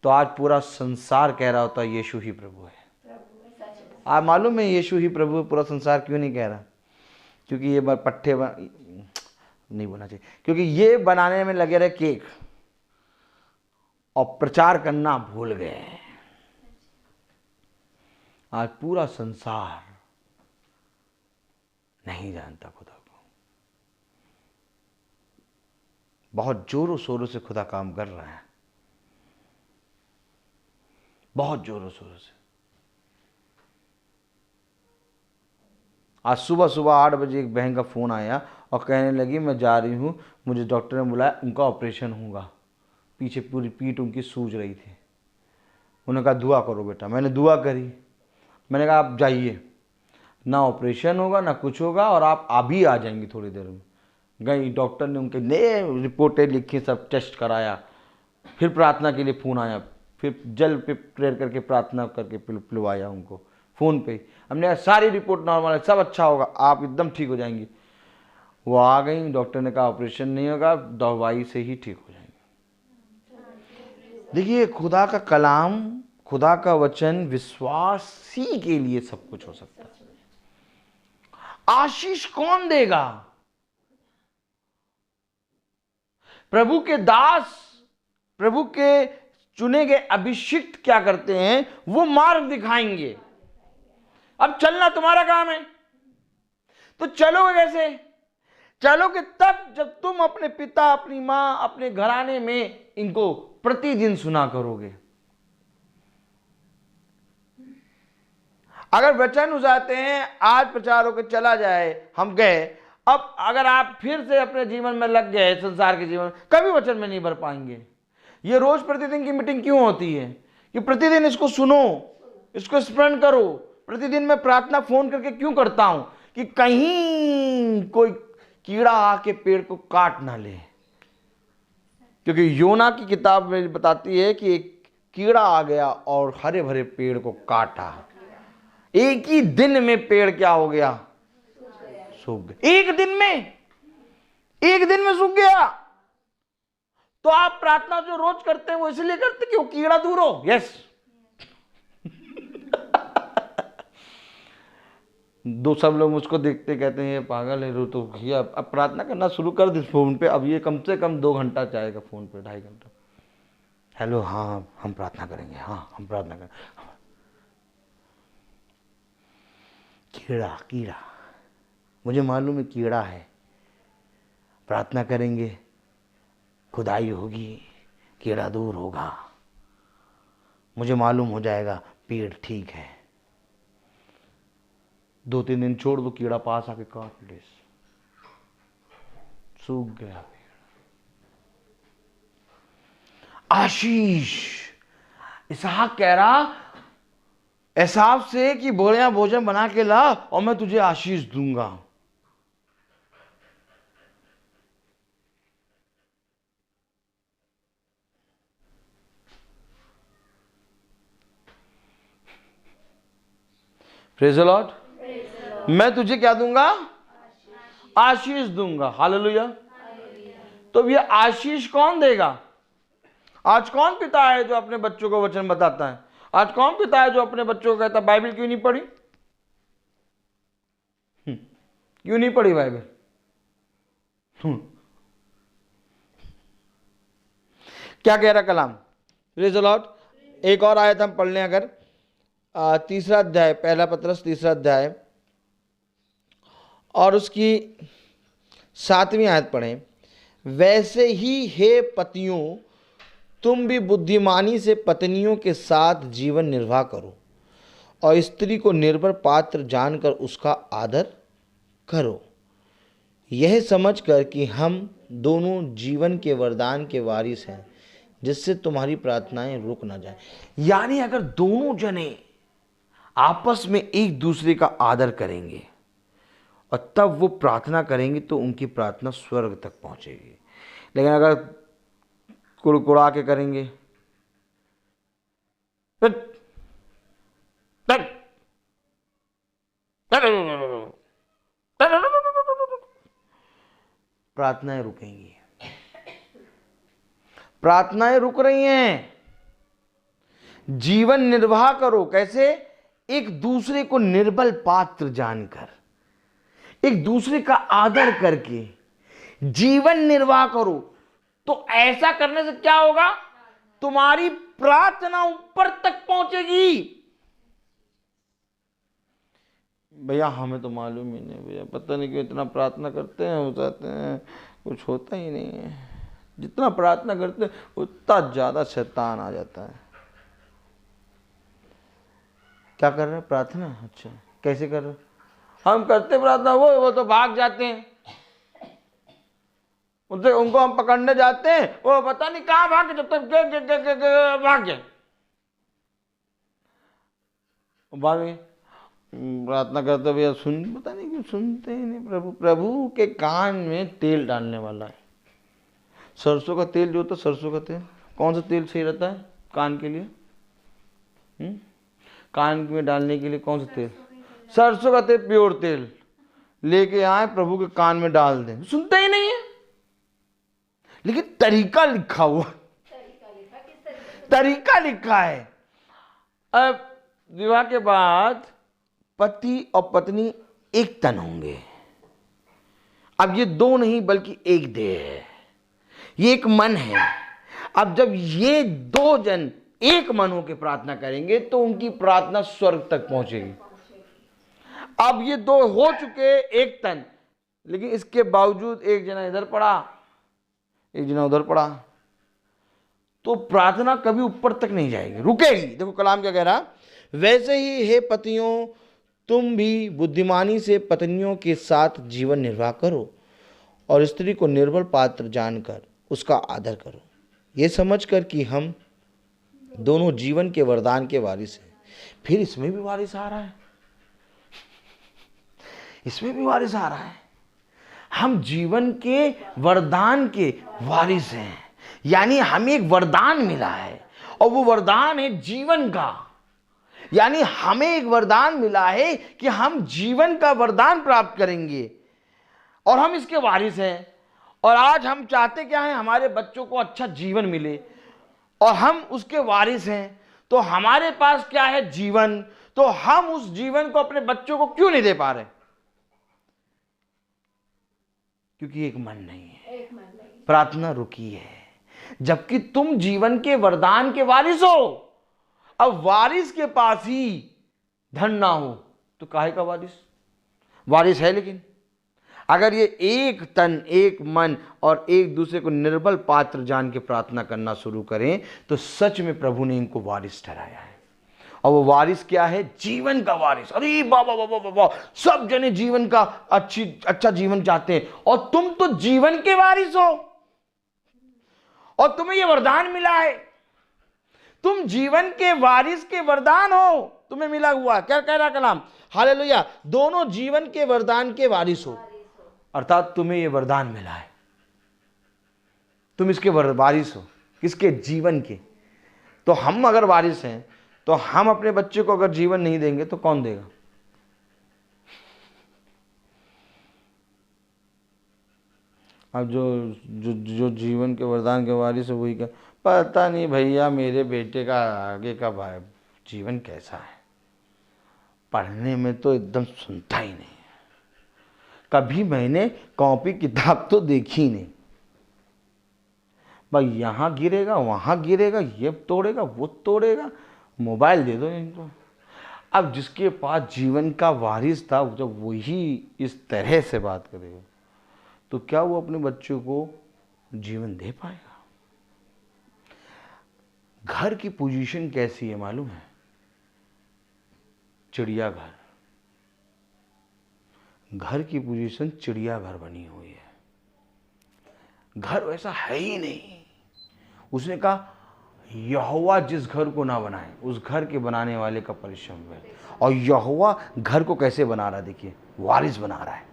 तो आज पूरा संसार कह रहा होता यीशु ही प्रभु है। आप मालूम है यीशु ही प्रभु है, पूरा संसार क्यों नहीं कह रहा? क्योंकि ये पट्टे नहीं बोलना चाहिए, क्योंकि ये बनाने में लगे रहे केक और प्रचार करना भूल गए। आज पूरा संसार नहीं जानता खुदा को। बहुत जोरों शोरों से खुदा काम कर रहा है, बहुत जोरों शोरों से। आज सुबह 8 बजे एक बहन का फ़ोन आया और कहने लगी मैं जा रही हूँ, मुझे डॉक्टर ने बुलाया, उनका ऑपरेशन होगा। पीछे पूरी पीठ उनकी सूज रही थी। उन्होंने कहा दुआ करो बेटा। मैंने दुआ करी। मैंने कहा आप जाइए, ना ऑपरेशन होगा ना कुछ होगा, और आप अभी आ जाएंगी थोड़ी देर में। गई, डॉक्टर ने उनके नए रिपोर्टें लिखी, सब टेस्ट कराया। फिर प्रार्थना के लिए फ़ोन आया, फिर जल पे प्रेयर करके प्रार्थना करके पिलवाया उनको फ़ोन पे। हमने सारी रिपोर्ट नॉर्मल है, सब अच्छा होगा, आप एकदम ठीक हो जाएंगी। वो आ गई, डॉक्टर ने कहा ऑपरेशन नहीं होगा, दवाई से ही ठीक हो जाएंगे। देखिए खुदा का कलाम, खुदा का वचन विश्वासी के लिए सब कुछ हो सकता है। आशीष कौन देगा? प्रभु के दास, प्रभु के चुने गए अभिषिक्त क्या करते हैं? वो मार्ग दिखाएंगे। अब चलना तुम्हारा काम है, तो चलोगे कैसे? चलोगे तब जब तुम अपने पिता, अपनी माँ, अपने घराने में इनको प्रतिदिन सुना करोगे। अगर वचन हो जाते हैं, आज प्रचार होकर चला जाए, हम गए, अब अगर आप फिर से अपने जीवन में लग गए, संसार के जीवन, कभी वचन में नहीं भर पाएंगे। ये रोज प्रतिदिन की मीटिंग क्यों होती है कि प्रतिदिन इसको सुनो, इसको स्मरण करो। प्रतिदिन मैं प्रार्थना फोन करके क्यों करता हूं कि कहीं कोई कीड़ा आके पेड़ को काट ना ले, क्योंकि योना की किताब में बताती है कि एक कीड़ा आ गया और हरे भरे पेड़ को काटा। एक ही दिन में पेड़ क्या हो गया? सूख गया। एक दिन में सूख गया। तो आप प्रार्थना जो रोज करते हैं वो इसलिए करते कि वो कीड़ा दूर हो। यस। दो सब लोग मुझको देखते कहते हैं ये पागल है, रो तो किया। अब प्रार्थना करना शुरू कर दे फोन पे। अब ये कम से कम 2 घंटा जाएगा फोन पे, 2.5 घंटा। हेलो, हाँ हम प्रार्थना करेंगे, हाँ हम प्रार्थना करेंगे। कीड़ा, मुझे मालूम है कीड़ा है। प्रार्थना करेंगे, खुदाई होगी, कीड़ा दूर होगा, मुझे मालूम हो जाएगा पेड़ ठीक है। 2-3 दिन छोड़ दो, कीड़ा पास आके काट ले, सूख गया पेड़। आशीष, इसहाक कह रहा एसाव से कि बढ़िया भोजन बना के ला और मैं तुझे आशीष दूंगा। Praise the Lord. मैं तुझे क्या दूंगा? आशीष दूंगा। हालेलुया। तो ये आशीष कौन देगा? आज कौन पिता है जो अपने बच्चों को वचन बताता है? आज कौन पिता है जो अपने बच्चों को कहता बाइबल क्यों नहीं पढ़ी? क्यों नहीं पढ़ी बाइबल? क्या कह रहा कलाम? Praise the Lord. एक और आयत हम पढ़ लें, अगर 3 अध्याय, पहला पत्रस 3 अध्याय और उसकी 7वीं आयत पढ़ें। वैसे ही हे पतियों, तुम भी बुद्धिमानी से पत्नियों के साथ जीवन निर्वाह करो और स्त्री को निर्भर पात्र जानकर उसका आदर करो, यह समझकर कि हम दोनों जीवन के वरदान के वारिस हैं, जिससे तुम्हारी प्रार्थनाएं रुक ना जाए। यानी अगर दोनों जने आपस में एक दूसरे का आदर करेंगे और तब वो प्रार्थना करेंगे तो उनकी प्रार्थना स्वर्ग तक पहुंचेगी। लेकिन अगर कुड़कुड़ा के करेंगे, प्रार्थनाएं रुकेंगी। प्रार्थनाएं रुक रही हैं। जीवन निर्वाह करो। कैसे? एक दूसरे को निर्बल पात्र जानकर, एक दूसरे का आदर करके जीवन निर्वाह करो। तो ऐसा करने से क्या होगा? तुम्हारी प्रार्थना ऊपर तक पहुंचेगी। भैया हमें तो मालूम ही नहीं, भैया पता नहीं क्यों इतना प्रार्थना करते हैं, हो जाते हैं, कुछ होता ही नहीं है। जितना प्रार्थना करते हैं उतना ज्यादा शैतान आ जाता है। क्या कर रहे हैं? प्रार्थना। अच्छा, कैसे कर रहे हैं? हम करते प्रार्थना, वो तो भाग जाते हैं। उनसे उनको हम पकड़ने जाते हैं, वो पता नहीं कहाँ भागे, जब तक भाग गए। बाद में प्रार्थना करते भैया पता नहीं क्यों सुनते ही नहीं। प्रभु के कान में तेल डालने वाला है। सरसों का तेल जो होता है, सरसों का तेल, कौन सा तेल सही रहता है कान के लिए? कान में डालने के लिए कौन सा तेल? सरसों का तेल, प्योर तेल लेके आए, प्रभु के कान में डाल दें। सुनते ही नहीं है। लेकिन तरीका लिखा हुआ, तरीका लिखा है। अब विवाह के बाद पति और पत्नी एक तन होंगे। अब ये 2 नहीं बल्कि एक देह है, ये एक मन है। अब जब ये 2 जन एक मन होकर प्रार्थना करेंगे तो उनकी प्रार्थना स्वर्ग तक पहुंचेगी। अब ये 2 हो चुके एक तन, लेकिन इसके बावजूद एक जना इधर पड़ा, एक जना उधर पड़ा। तो प्रार्थना कभी ऊपर तक नहीं जाएगी, रुकेगी। देखो कलाम क्या कह रहा, वैसे ही हे पतियों तुम भी बुद्धिमानी से पत्नियों के साथ जीवन निर्वाह करो और स्त्री को निर्बल पात्र जानकर उसका आदर करो, ये समझकर कि हम दोनों जीवन के वरदान के वारिस हैं। फिर इसमें भी वारिस आ रहा है, इसमें भी वारिस आ रहा है। हम जीवन के वरदान के वारिस हैं, यानी हमें एक वरदान मिला है और वो वरदान है जीवन का। यानी हमें एक वरदान मिला है कि हम जीवन का वरदान प्राप्त करेंगे और हम इसके वारिस हैं। और आज हम चाहते क्या हैं, हमारे बच्चों को अच्छा जीवन मिले और हम उसके वारिस हैं। तो हमारे पास क्या है, जीवन। तो हम उस जीवन को अपने बच्चों को क्यों नहीं दे पा रहे? क्योंकि एक मन नहीं है, प्रार्थना रुकी है। जबकि तुम जीवन के वरदान के वारिस हो। अब वारिस के पास ही धन ना हो तो काहे का वारिस? वारिस है, लेकिन अगर ये एक तन, एक मन और एक दूसरे को निर्बल पात्र जान के प्रार्थना करना शुरू करें तो सच में प्रभु ने इनको वारिस ठहराया है। और वो वारिस क्या है? जीवन का वारिस। अरे बाबा बाबा बाबा, सब जने जीवन का अच्छा जीवन चाहते हैं और तुम तो जीवन के वारिस हो और तुम्हें ये वरदान मिला है। तुम जीवन के वारिस के वरदान हो, तुम्हें मिला हुआ। क्या कह रहा कलाम? हालेलुया। दोनों जीवन के वरदान के वारिस हो, अर्थात तुम्हें यह वरदान मिला है, तुम इसके वारिस हो। किसके? जीवन के। तो हम अगर वारिस हैं तो हम अपने बच्चे को अगर जीवन नहीं देंगे तो कौन देगा? अब जो जीवन के वरदान के वारिस है वही क्या, पता नहीं भैया मेरे बेटे का आगे का जीवन कैसा है, पढ़ने में तो एकदम सुनता ही नहीं है, कभी मैंने कॉपी किताब तो देखी नहीं, भाई यहाँ गिरेगा वहाँ गिरेगा, ये तोड़ेगा वो तोड़ेगा, मोबाइल दे दो इनको। अब जिसके पास जीवन का वारिस था जब वही इस तरह से बात करेगा तो क्या वो अपने बच्चों को जीवन दे पाएगा? घर की पोजीशन कैसी है मालूम है? चिड़ियाघर। घर की पोजीशन चिड़ियाघर बनी हुई है। घर वैसा है ही नहीं। उसने कहा यहोवा जिस घर को ना बनाए उस घर के बनाने वाले का परिश्रम है। और यहोवा घर को कैसे बना रहा है? देखिए, वारिस बना रहा है।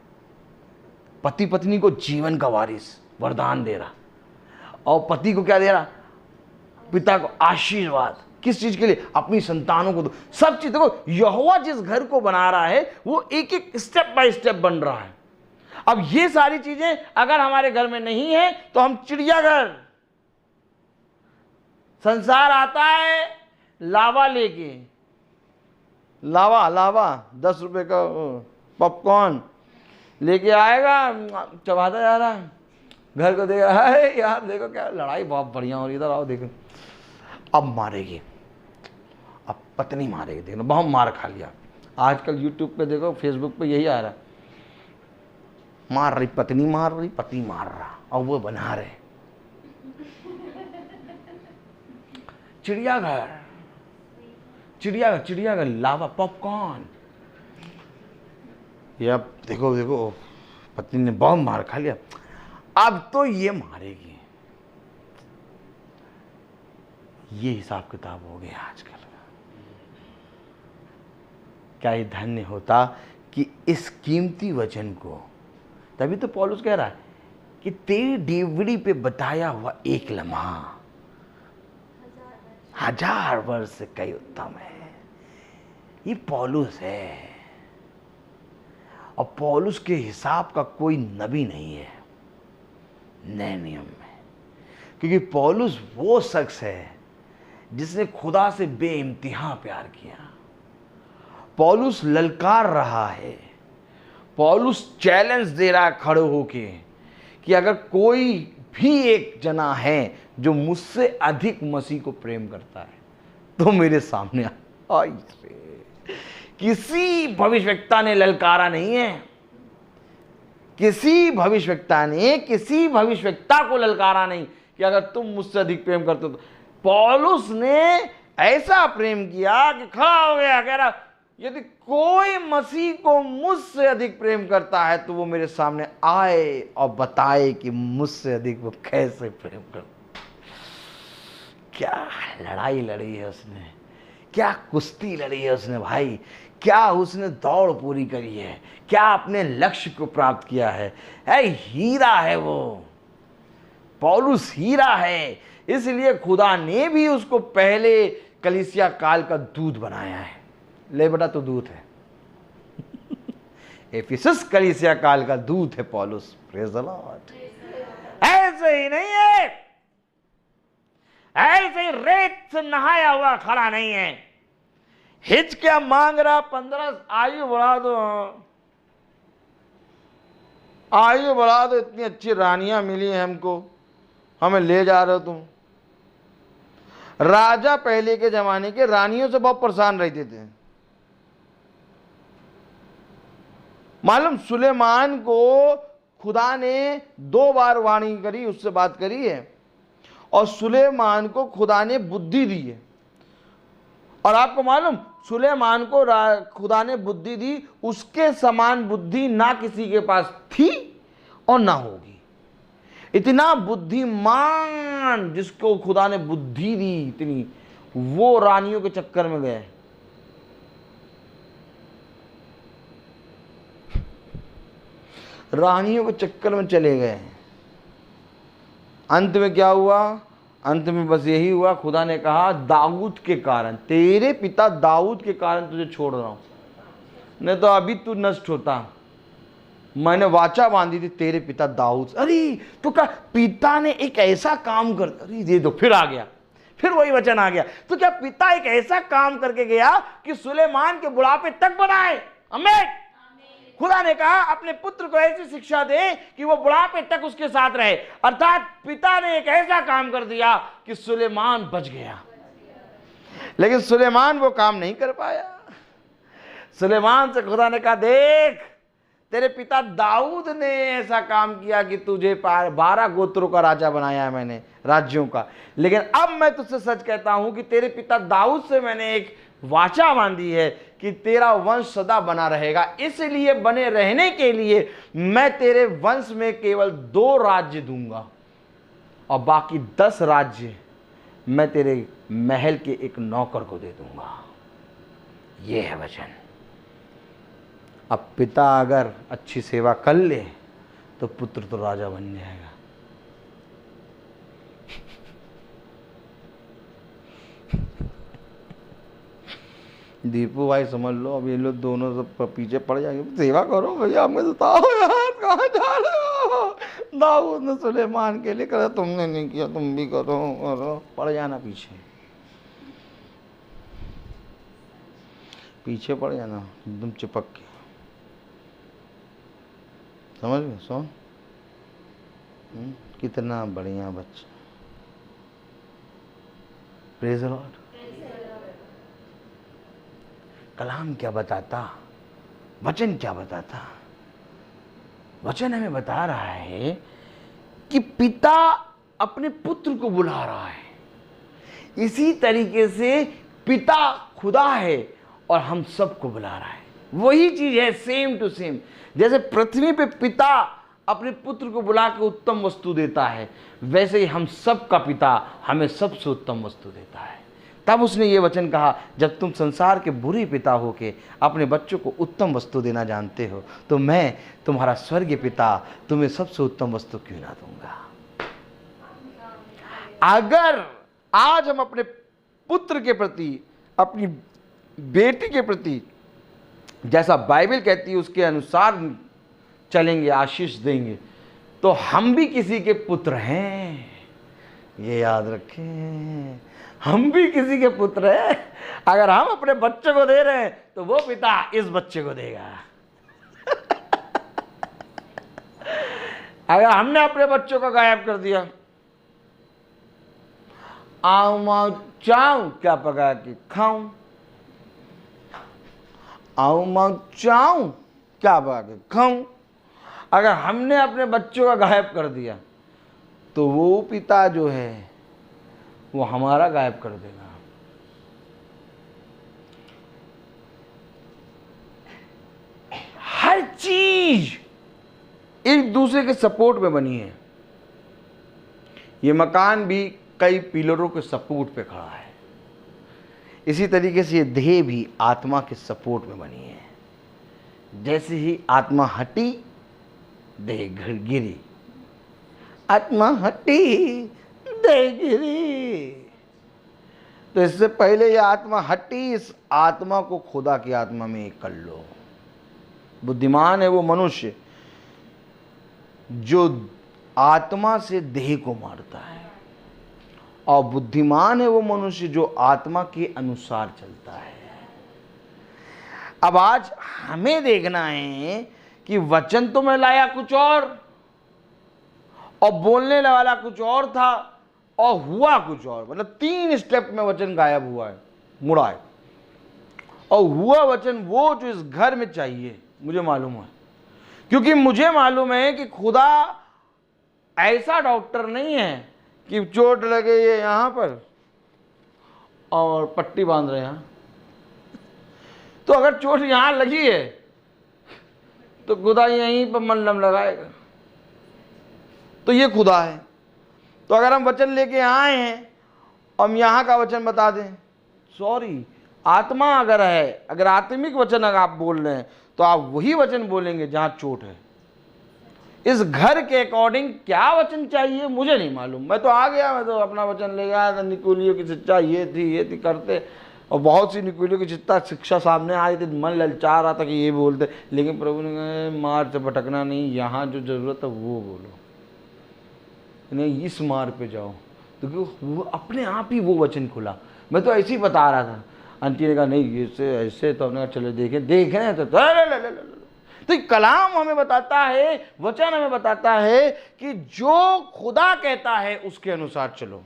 पति पत्नी को जीवन का वारिस वरदान दे रहा, और पति को क्या दे रहा? पिता को आशीर्वाद। किस चीज के लिए? अपनी संतानों को दो। सब चीज देखो, यहोवा जिस घर को बना रहा है वो एक एक स्टेप बाय स्टेप बन रहा है। अब ये सारी चीजें अगर हमारे घर में नहीं है तो हम चिड़ियाघर। संसार आता है लावा लेके, लावा 10 रुपए का पॉपकॉर्न लेके आएगा, चबाता जा रहा है, घर को देखा है यार देखो क्या लड़ाई बहुत बढ़िया हो रही, इधर आओ देखो। अब मारेगी, अब पत्नी मारेगी, देखो बहुत मार खा लिया। आजकल यूट्यूब पे देखो, फेसबुक पे यही आ रहा है, मार रही पत्नी, मार रही पति मार रहा, और वो बना रहे। चिड़ियाघर, चिड़ियाघर, लावा, पॉपकॉर्न। ये अब देखो पत्नी ने बहुत मार खा लिया, अब तो ये मारेगी। ये हिसाब किताब हो गया आजकल। क्या ये धन्य होता कि इस कीमती वचन को, तभी तो पौलुस कह रहा है कि तेरी डेवड़ी पे बताया हुआ एक लम्हा 1000 वर्ष से कई उत्तम है। ये पौलुस है, और पौलुस के हिसाब का कोई नबी नहीं है नए नियम में, क्योंकि पौलुस वो शख्स है जिसने खुदा से बेइंतहा प्यार किया। पौलुस ललकार रहा है, पौलुस चैलेंज दे रहा है खड़े होके कि अगर कोई भी एक जना है जो मुझसे अधिक मसीह को प्रेम करता है तो मेरे सामने आए। किसी भविष्यवक्ता ने ललकारा नहीं है, किसी भविष्यवक्ता ने किसी भविष्यवक्ता को ललकारा नहीं कि अगर तुम मुझसे अधिक प्रेम करते हो तो। पौलुस ने ऐसा प्रेम किया कि खड़ा हो गया, कह रहा यदि कोई मसीह को मुझसे अधिक प्रेम करता है तो वो मेरे सामने आए और बताए कि मुझसे अधिक वो कैसे प्रेम करता। क्या लड़ाई लड़ी है उसने, क्या कुश्ती लड़ी है उसने भाई, क्या उसने दौड़ पूरी करी है, क्या अपने लक्ष्य को प्राप्त किया है। हीरा है वो, पौलुस हीरा है। इसलिए खुदा ने भी उसको पहले कलीसिया काल का दूत बनाया है। ले बेटा तू दूत है। एफिसस कलीसिया काल का दूत है पौलुस। Praise the Lord. ऐसे ही नहीं है, ऐसे ही रेत से नहाया हुआ खड़ा नहीं है। हिच क्या मांग रहा, 15 आयु बढ़ा दो, आयु बढ़ा दो, इतनी अच्छी रानियां मिली हैं हमको, हमें ले जा रहे हो तुम। राजा पहले के जमाने के रानियों से बहुत परेशान रहते थे। मालूम सुलेमान को खुदा ने 2 बार वाणी करी, उससे बात करी है, और सुलेमान को खुदा ने बुद्धि दी है। और आपको मालूम सुलेमान को खुदा ने बुद्धि दी, उसके समान बुद्धि ना किसी के पास थी और ना होगी। इतना बुद्धिमान जिसको खुदा ने बुद्धि दी इतनी, वो रानियों के चक्कर में गए। रानियों के चक्कर में चले गए। अंत में क्या हुआ? अंत में बस यही हुआ, खुदा ने कहा दाऊद के कारण, तेरे पिता दाऊद के कारण तुझे छोड़ रहा हूं, नहीं तो अभी तू नष्ट होता। मैंने वाचा बांधी थी तेरे पिता दाऊद। अरे तो क्या पिता ने एक ऐसा काम कर, अरे ये दो फिर आ गया, फिर वही वचन आ गया। तो क्या पिता एक ऐसा काम करके गया कि सुलेमान के बुढ़ापे तक बनाए? आमीन। खुदा ने कहा अपने पुत्र को ऐसी शिक्षा दे कि वो बुढ़ापे तक उसके साथ रहे। अर्थात पिता ने एक ऐसा काम कर दिया कि सुलेमान बच गया। लेकिन सुलेमान वो काम नहीं कर पाया। सुलेमान से खुदा ने कहा देख तेरे पिता दाऊद ने ऐसा काम किया कि तुझे 12 गोत्रों का राजा बनाया है मैंने, राज्यों का। लेकिन अब मैं तुझसे सच कहता हूं कि तेरे पिता दाऊद से मैंने एक वाचा बांधी है कि तेरा वंश सदा बना रहेगा। इसलिए बने रहने के लिए मैं तेरे वंश में केवल 2 राज्य दूंगा और बाकी 10 राज्य मैं तेरे महल के एक नौकर को दे दूंगा। यह है वचन। अब पिता अगर अच्छी सेवा कर ले तो पुत्र तो राजा बन जाएगा। दीपू भाई समझ लो, अब ये लोग दोनों सब पीछे पड़ जाएंगे। सेवा करो भैया, हमें बताओ यार कहाँ जा रहे हो? दाऊद ने सुलेमान के लिए करा, तुमने नहीं किया, तुम भी करो। पड़ जाना पीछे, पीछे पड़ जाना एकदम चिपक के। समझ गए? सोन कितना बढ़िया बच्चा। Praise the Lord. कलाम क्या बताता, वचन क्या बताता? वचन हमें बता रहा है कि पिता अपने पुत्र को बुला रहा है। इसी तरीके से पिता खुदा है और हम सबको बुला रहा है। वही चीज है, सेम टू सेम। जैसे पृथ्वी पे पिता अपने पुत्र को बुला के उत्तम वस्तु देता है, वैसे ही हम सब का पिता हमें सबसे उत्तम वस्तु देता है। तब उसने ये वचन कहा, जब तुम संसार के बुरे पिता हो के अपने बच्चों को उत्तम वस्तु देना जानते हो, तो मैं तुम्हारा स्वर्गीय पिता तुम्हें सबसे उत्तम वस्तु क्यों ना दूंगा। अगर आज हम अपने पुत्र के प्रति, अपनी बेटी के प्रति जैसा बाइबल कहती है उसके अनुसार चलेंगे, आशीष देंगे, तो हम भी किसी के पुत्र हैं। ये याद रखें, हम भी किसी के पुत्र हैं। अगर हम अपने बच्चे को दे रहे हैं तो वो पिता इस बच्चे को देगा। अगर हमने अपने बच्चों को गायब कर दिया, आऊं माऊं चाऊं क्या पका के खाऊं, आऊं माऊं चाऊं क्या पका के खाऊं, अगर हमने अपने बच्चों का गायब कर दिया तो वो पिता जो है वो हमारा गायब कर देगा। हर चीज एक दूसरे के सपोर्ट में बनी है। ये मकान भी कई पिलरों के सपोर्ट पे खड़ा है। इसी तरीके से ये देह भी आत्मा के सपोर्ट में बनी है। जैसे ही आत्मा हटी, देह गिरी, आत्मा हटी, देह गिरी। तो इससे पहले ये आत्मा हटी, इस आत्मा को खुदा की आत्मा में एक कर लो। बुद्धिमान है वो मनुष्य जो आत्मा से देह को मारता है, और बुद्धिमान है वो मनुष्य जो आत्मा के अनुसार चलता है। अब आज हमें देखना है कि वचन तो मैं लाया कुछ और बोलने वाला कुछ और था, और हुआ कुछ और। मतलब 3 स्टेप में वचन गायब हुआ है, मुड़ा है। और हुआ वचन वो जो इस घर में चाहिए, मुझे मालूम है। क्योंकि मुझे मालूम है कि खुदा ऐसा डॉक्टर नहीं है कि चोट लगे ये यहां पर और पट्टी बांध रहे हैं। तो अगर चोट यहां लगी है तो खुदा यहीं पर मलहम लगाएगा। तो ये खुदा है। तो अगर हम वचन लेके आए हैं, हम यहां का वचन बता दें, सॉरी, आत्मा अगर है, अगर आत्मिक वचन अगर आप बोल रहे हैं, तो आप वही वचन बोलेंगे जहां चोट है। इस घर के अकॉर्डिंग क्या वचन चाहिए मुझे नहीं मालूम। मैं तो आ गया, मैं तो अपना वचन ले गया था। निकोलियों की शिक्षा ये थी करते, और बहुत सी निकोलियों की शिक्षा सामने आ रही थी। मन ललचा रहा था कि ये बोलते, लेकिन प्रभु ने कहा मार से भटकना नहीं, यहाँ जो जरूरत है वो बोलो, नहीं इस मार पे जाओ। तो वो अपने आप ही वो वचन खुला। मैं तो ऐसे ही बता रहा था। आंटी ने कहा नहीं ऐसे ऐसे, तो हमने कहा चलो देख रहे हैं। तो ये कलाम हमें बताता है, वचन हमें बताता है कि जो खुदा कहता है उसके अनुसार चलो।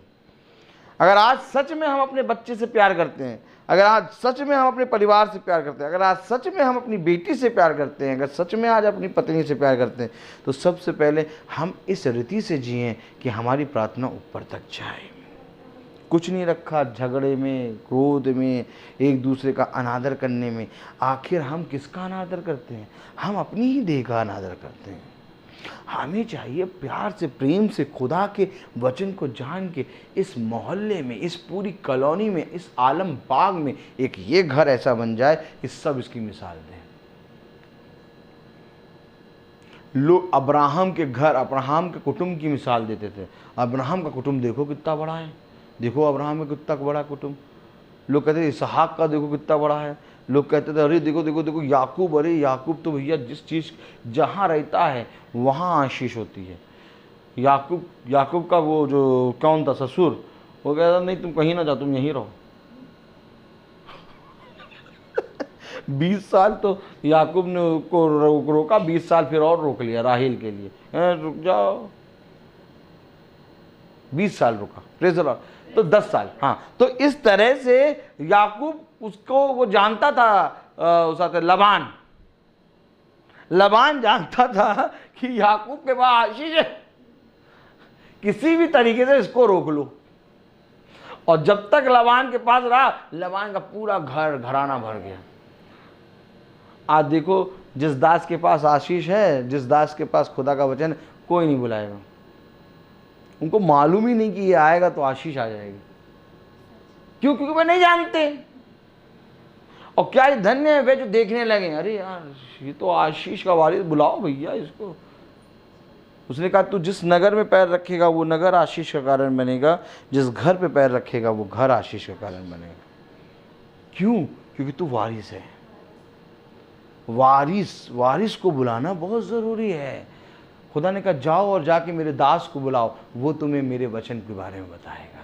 अगर आज सच में हम अपने बच्चे से प्यार करते हैं, अगर आज सच में हम अपने परिवार से प्यार करते हैं, अगर आज सच में हम अपनी बेटी से प्यार करते हैं, अगर सच में आज अपनी पत्नी से प्यार करते हैं, तो सबसे पहले हम इस रीति से जिएं कि हमारी प्रार्थना ऊपर तक जाए। कुछ नहीं रखा झगड़े में, क्रोध में, एक दूसरे का अनादर करने में। आखिर हम किसका अनादर करते हैं? हम अपनी ही देह का अनादर करते हैं। हमें चाहिए प्यार से, प्रेम से खुदा के वचन को जान के इस मोहल्ले में, इस पूरी कॉलोनी में, इस आलम बाग में एक ये घर ऐसा बन जाए कि सब इसकी मिसाल दें। लोग अब्राहम के घर, अब्राहम के कुटुंब की मिसाल देते थे। अब्राहम का कुटुंब देखो कितना बड़ा है, देखो अब्राहम का कितना बड़ा कुटुंब। लोग कहते थे इसहाक का देखो कितना बड़ा है। लोग कहते थे अरे देखो देखो देखो याकूब, अरे याकूब तो भैया जिस चीज़ जहाँ रहता है वहाँ आशीष होती है। याकूब का वो जो कौन था ससुर, वो कहता नहीं तुम कहीं ना जाओ, तुम यहीं रहो। 20 साल तो याकूब ने को रोका, 20 साल फिर और रोक लिया राहेल के लिए, रुक जाओ। 20 साल रुका, प्रेज़ द लॉर्ड। तो 10 साल, हाँ। तो इस तरह से याकूब उसको वो जानता था, उसका लबान जानता था कि याकूब के पास आशीष है, किसी भी तरीके से इसको रोक लो। और जब तक लबान के पास रहा, लबान का पूरा घराना भर गया। आज देखो जिस दास के पास आशीष है, जिस दास के पास खुदा का वचन, कोई नहीं बुलाएगा। उनको मालूम ही नहीं कि ये आएगा तो आशीष आ जाएगी। क्यों? क्योंकि वे नहीं जानते। और क्या धन्य है वे जो देखने लगे, अरे यार ये तो आशीष का वारिस, बुलाओ भैया इसको। उसने कहा तू जिस नगर में पैर रखेगा वो नगर आशीष का कारण बनेगा, जिस घर पे पैर रखेगा वो घर आशीष का कारण बनेगा। क्यों? क्योंकि तू वारिस है। वारिस को बुलाना बहुत ज़रूरी है। खुदा ने कहा जाओ और जाके मेरे दास को बुलाओ, वो तुम्हें मेरे वचन के बारे में बताएगा।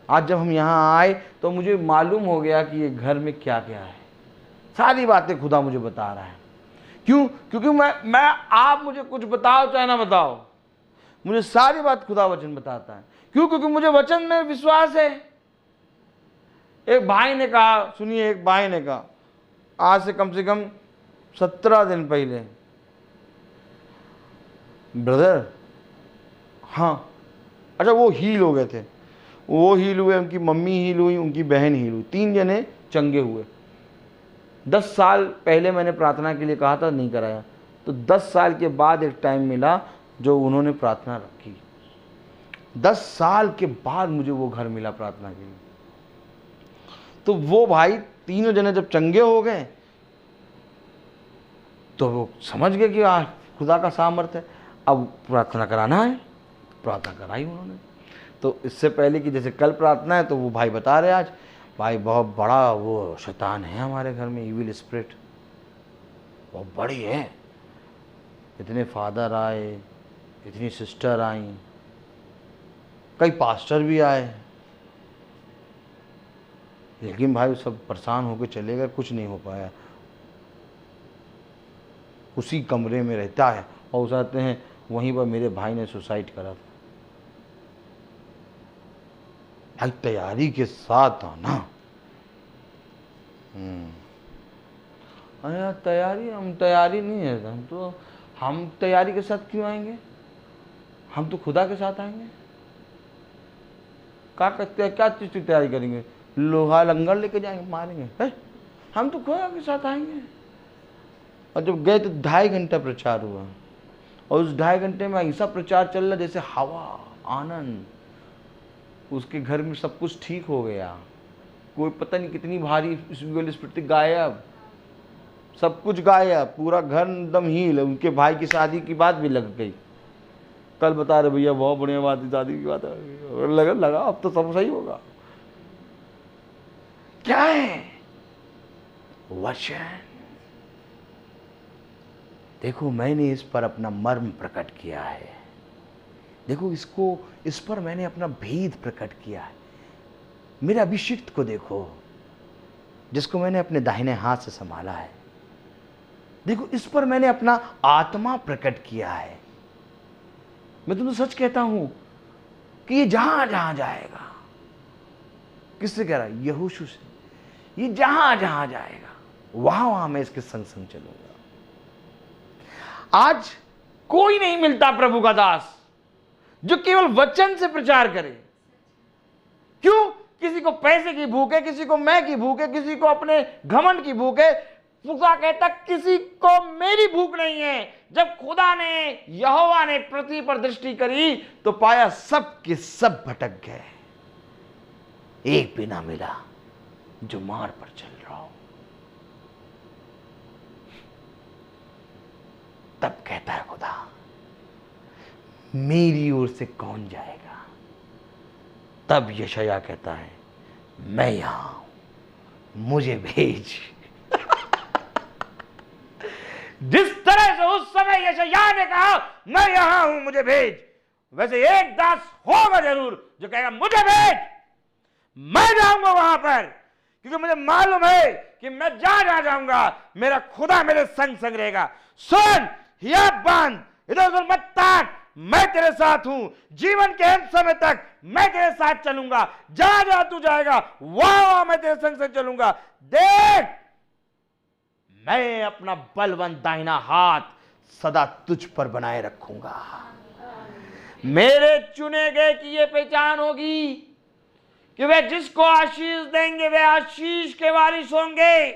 आज जब हम यहाँ आए तो मुझे मालूम हो गया कि ये घर में क्या क्या है। सारी बातें खुदा मुझे बता रहा है। क्यों? क्योंकि मैं आप मुझे कुछ बताओ चाहे ना बताओ, मुझे सारी बात खुदा वचन बताता है। क्यों? क्योंकि मुझे वचन में विश्वास है। एक भाई ने कहा, सुनिए, एक भाई ने कहा आज से कम 17 दिन पहले, ब्रदर, हाँ अच्छा वो हील हो गए थे। वो हील हुए, उनकी मम्मी हील हुई, उनकी बहन हील हुई, 3 जने चंगे हुए। 10 साल पहले मैंने प्रार्थना के लिए कहा था, नहीं कराया, तो 10 साल के बाद एक टाइम मिला जो उन्होंने प्रार्थना रखी। 10 साल के बाद मुझे वो घर मिला प्रार्थना के लिए। तो वो भाई तीनों जने जब चंगे हो गए तो वो समझ गए कि खुदा का सामर्थ्य है, अब प्रार्थना कराना है। प्रार्थना कराई उन्होंने। तो इससे पहले कि जैसे कल प्रार्थना है, तो वो भाई बता रहे आज, भाई बहुत बड़ा वो शैतान है हमारे घर में, इविल स्पिरिट बहुत बड़ी है। इतने फादर आए, इतनी सिस्टर आई, कई पास्टर भी आए, लेकिन भाई सब परेशान होकर चले गए, कुछ नहीं हो पाया। उसी कमरे में रहता है और बताते हैं वहीं पर मेरे भाई ने सुसाइड करा था। भाई तैयारी के साथ आना। अरे तैयारी, हम तैयारी नहीं है, हम तैयारी के साथ क्यों आएंगे? हम तो खुदा के साथ आएंगे। क्या करते हैं, क्या चीज़ की तैयारी करेंगे? लोहा लंगर लेके जाएंगे, मारेंगे? है? हम तो खुदा के साथ आएंगे। और जब गए तो 2.5 घंटा प्रचार हुआ, और उस 2.5 घंटे में ऐसा प्रचार चल रहा जैसे हवा, आनंद। उसके घर में सब कुछ ठीक हो गया, कोई पता नहीं कितनी भारी स्पिरिट गायब, सब कुछ गायब, पूरा घर एकदम हील। उनके भाई की शादी की बात भी लग गई। कल बता रहे भैया बहुत बढ़िया बात है, शादी की बात है, लगा अब तो सब सही होगा। क्या है? वचन। देखो मैंने इस पर अपना मर्म प्रकट किया है। देखो इस पर मैंने अपना भेद प्रकट किया है। मेरे अभिषिक्त को देखो, जिसको मैंने अपने दाहिने हाथ से संभाला है। देखो इस पर मैंने अपना आत्मा प्रकट किया है। मैं तुमसे सच कहता हूं कि ये जहां जहां जाएगा, किससे कह रहा है? यहोशू से। ये जहां जहां जाएगा वहां वहां मैं इसके संग संग चलूंगा। आज कोई नहीं मिलता प्रभु का दास जो केवल वचन से प्रचार करे। क्यों? किसी को पैसे की भूख है, किसी को मैं की भूख है, किसी को अपने घमंड की भूख है। खुदा कहता किसी को मेरी भूख नहीं है। जब खुदा ने, यहोवा ने पृथ्वी पर दृष्टि करी तो पाया सब के सब भटक गए, एक भी ना मिला जो मार्ग पर चल रहा हो। तब कहता है खुदा, मेरी ओर से कौन जाएगा? तब यशायाह कहता है, मैं यहां हूं, मुझे भेज। जिस तरह से उस समय यशायाह ने कहा मैं यहां हूं, मुझे भेज, वैसे एक दास होगा जरूर जो कहेगा मुझे भेज, मैं जाऊंगा वहां पर, क्योंकि मुझे मालूम है कि मैं जहां जाऊंगा मेरा खुदा मेरे संग संग रहेगा। सुन, हियाब बांध, इधर उधर मत ताक, मैं तेरे साथ हूं, जीवन के अंत समय तक मैं तेरे साथ चलूंगा। जहां जहां तू जाएगा वहां मैं तेरे संग संग चलूंगा। देख, मैं अपना बलवंत दाहिना हाथ सदा तुझ पर बनाए रखूंगा। मेरे चुने गए की ये पहचान होगी कि वे जिसको आशीष देंगे वे आशीष के वारिस होंगे।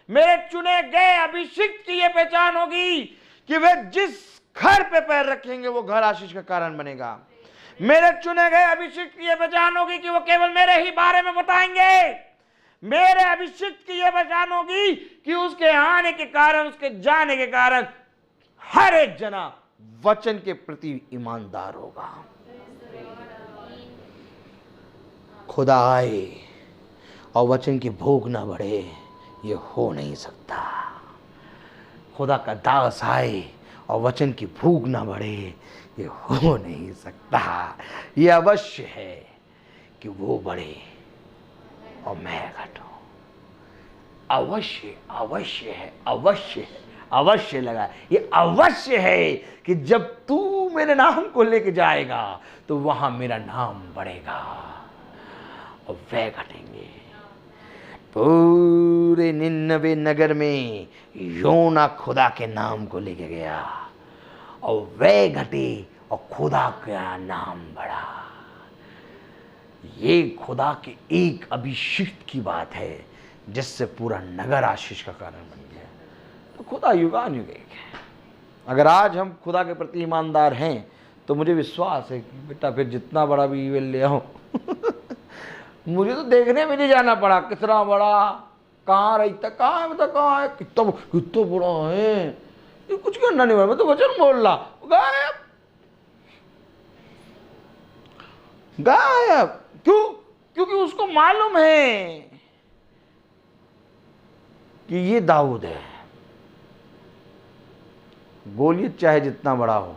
मेरे चुने गए अभिषिक्त की ये पहचान होगी कि वे जिस घर पे पैर रखेंगे वो घर आशीष का कारण बनेगा। मेरे चुने गए अभिषिक्त की ये पहचान होगी कि वो केवल मेरे ही बारे में बताएंगे। मेरे अभिषिक्त की ये पहचान होगी कि उसके आने के कारण, उसके जाने के कारण हर एक जना वचन के प्रति ईमानदार होगा। खुदा आए और वचन की भूख ना बढ़े, ये हो नहीं सकता। खुदा का दास आए और वचन की भूख ना बढ़े, ये हो नहीं सकता। ये अवश्य है कि वो बढ़े और मैं घटूं। अवश्य, अवश्य है, अवश्य है, अवश्य लगा। ये अवश्य है कि जब तू मेरे नाम को लेके जाएगा तो वहां मेरा नाम बढ़ेगा और वह घटेंगे। पूरे निन्नवे नगर में योना खुदा के नाम को लेके गया और वह घटे और खुदा का नाम बढ़ा। ये खुदा के एक अभिषेक की बात है जिससे पूरा नगर आशीष का कारण बन गया। तो खुदा युगानुयुग एक है। अगर आज हम खुदा के प्रति ईमानदार हैं तो मुझे विश्वास है कि बेटा फिर जितना बड़ा भी ईवेल ले आओ मुझे तो देखने में नहीं जाना पड़ा कितना बड़ा, कहाँ रहता, कहाँ है, बता कहाँ है, कितना बड़ा है, ये कुछ करना नहीं पड़ा, मैं तो वचन बोल रहा, गायब गायब। क्यों? क्योंकि उसको मालूम है कि ये दाऊद है। गोलियत चाहे जितना बड़ा हो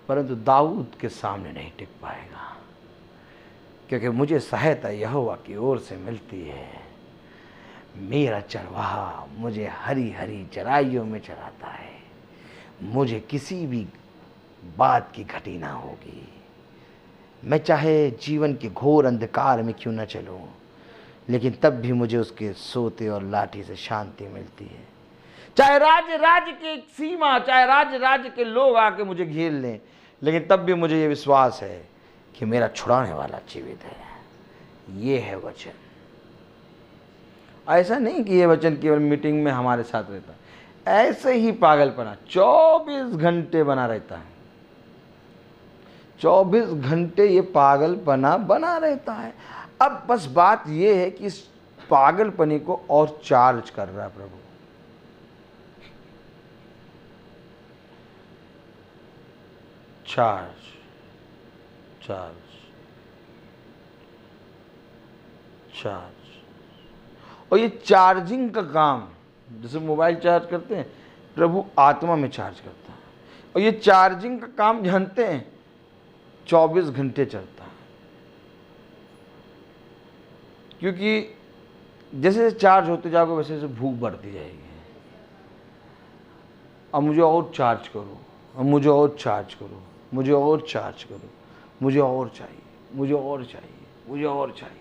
परंतु दाऊद के सामने नहीं टिक पाएगा, क्योंकि मुझे सहायता यहोवा की ओर से मिलती है। मेरा चरवाहा मुझे हरी हरी चराइयों में चराता है, मुझे किसी भी बात की घटी ना होगी। मैं चाहे जीवन के घोर अंधकार में क्यों न चलूं, लेकिन तब भी मुझे उसके सोते और लाठी से शांति मिलती है। चाहे राज्य की एक सीमा, चाहे राज्य के लोग आके मुझे घेर लें, लेकिन तब भी मुझे ये विश्वास है कि मेरा छुड़ाने वाला जीवित है। ये है वचन। ऐसा नहीं कि ये वचन केवल मीटिंग में हमारे साथ रहता है, ऐसे ही पागलपना 24 घंटे बना रहता है। 24 घंटे ये पागलपना बना रहता है। अब बस बात ये है कि इस पागलपने को और चार्ज कर रहा है प्रभु। चार्ज और ये चार्जिंग का काम, जैसे मोबाइल चार्ज करते हैं, प्रभु आत्मा में चार्ज करता है। और ये चार्जिंग का काम जानते हैं 24 घंटे चलता है, क्योंकि जैसे चार्ज होते जाओगे वैसे वैसे भूख बढ़ती जाएगी। अब मुझे और चार्ज करो, अब मुझे और चार्ज करो, मुझे और चार्ज करो, मुझे और चाहिए, मुझे और चाहिए, मुझे और चाहिए।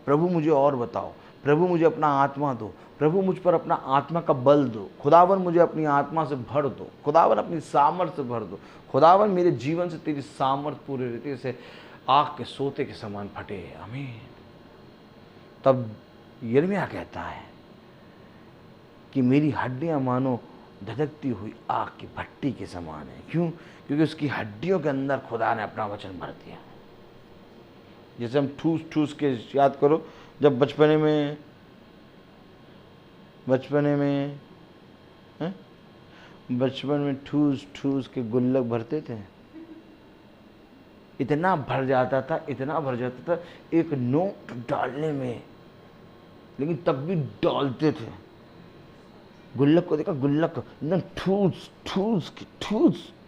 प्रभु मुझे और बताओ, प्रभु मुझे अपना आत्मा दो, प्रभु मुझ पर अपना आत्मा का बल दो, खुदावन मुझे अपनी आत्मा से भर दो, खुदावन अपनी सामर्थ्य से भर दो, खुदावन मेरे जीवन से तेरी सामर्थ्य पूरे रीति से आग के सोते के समान फटे। आमीन। तब यिर्मयाह कहता है कि मेरी हड्डियां मानो धधकती हुई आग की भट्टी के समान है। क्यों? क्योंकि उसकी हड्डियों के अंदर खुदा ने अपना वचन भर दिया। जैसे हम ठूस ठूस के, याद करो जब बचपने में ठूस ठूस के गुल्लक भरते थे, इतना भर जाता था, इतना भर जाता था एक नोट डालने में, लेकिन तब भी डालते थे। गुल्लक को देखा, गुल्लक न ठूस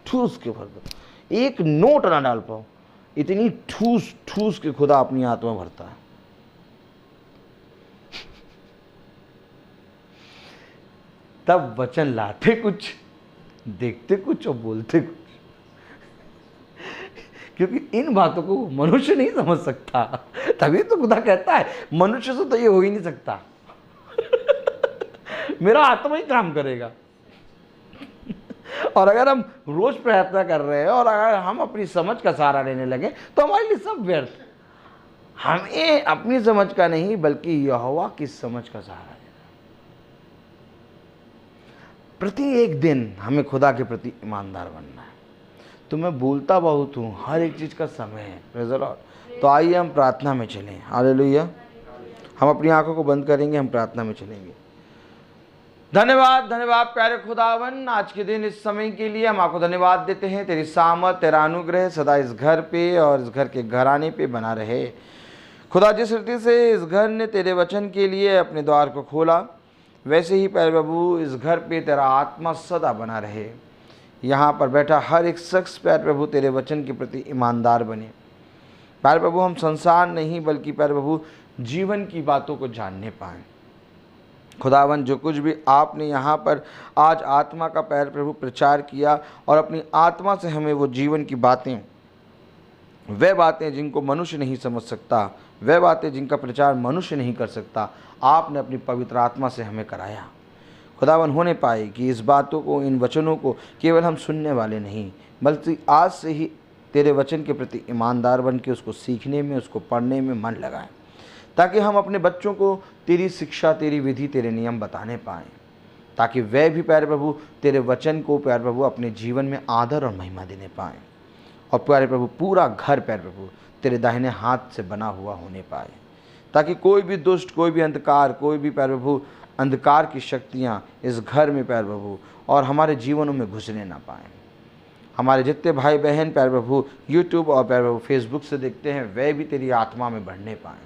ठूस के भर दो, एक नोट ना डाल पाओ, इतनी ठूस ठूस के खुदा अपनी आत्मा भरता है। तब वचन लाते कुछ, देखते कुछ और बोलते कुछ, क्योंकि इन बातों को मनुष्य नहीं समझ सकता। तभी तो खुदा कहता है मनुष्य से तो ये हो ही नहीं सकता मेरा आत्मा ही काम करेगा। और अगर हम रोज प्रयत्न कर रहे हैं और अगर हम अपनी समझ का सहारा लेने लगे तो हमारे लिए सब व्यर्थ। हमें अपनी समझ का नहीं बल्कि यहोवा की समझ का सहारा लेना। प्रति एक दिन हमें खुदा के प्रति ईमानदार बनना है। तो मैं बोलता बहुत हूँ, हर एक चीज़ का समय है। Praise the Lord. तो आइए हम प्रार्थना में चलें। हालेलुया। हम अपनी आंखों को बंद करेंगे, हम प्रार्थना में चलेंगे। धन्यवाद धन्यवाद प्यारे खुदावन, आज के दिन इस समय के लिए हम आपको धन्यवाद देते हैं। तेरी सामर्थ, तेरा अनुग्रह सदा इस घर पे और इस घर के घराने पे बना रहे। खुदा, जिस रीति से इस घर ने तेरे वचन के लिए अपने द्वार को खोला, वैसे ही प्यारे प्रभु इस घर पे तेरा आत्मा सदा बना रहे। यहाँ पर बैठा हर एक शख्स प्यारे प्रभु तेरे वचन के प्रति ईमानदार बने। प्यारे प्रभु हम संसार नहीं बल्कि प्यारे प्रभु जीवन की बातों को जानने पाएँ। खुदावन, जो कुछ भी आपने यहाँ पर आज आत्मा का प्यारे प्रभु प्रचार किया और अपनी आत्मा से हमें वो जीवन की बातें, वे बातें जिनको मनुष्य नहीं समझ सकता, वे बातें जिनका प्रचार मनुष्य नहीं कर सकता, आपने अपनी पवित्र आत्मा से हमें कराया। खुदावन, होने पाए कि इस बातों को, इन वचनों को केवल हम सुनने वाले नहीं बल्कि आज से ही तेरे वचन के प्रति ईमानदार बन के उसको सीखने में, उसको पढ़ने में मन लगाएं, ताकि हम अपने बच्चों को तेरी शिक्षा, तेरी विधि, तेरे नियम बताने पाएँ, ताकि वह भी प्यारे प्रभु तेरे वचन को प्यारे प्रभु अपने जीवन में आदर और महिमा देने पाएँ। और प्यारे प्रभु पूरा घर प्यारे प्रभु तेरे दाहिने हाथ से बना हुआ होने पाए, ताकि कोई भी दुष्ट, कोई भी अंधकार, कोई भी प्यारे प्रभु अंधकार की शक्तियाँ इस घर में प्यारे प्रभु और हमारे जीवनों में घुसने ना पाएँ। हमारे जितने भाई बहन प्यारे प्रभु यूट्यूब और प्यारे प्रभु फेसबुक से देखते हैं, वे भी तेरी आत्मा में बढ़ने पाएँ।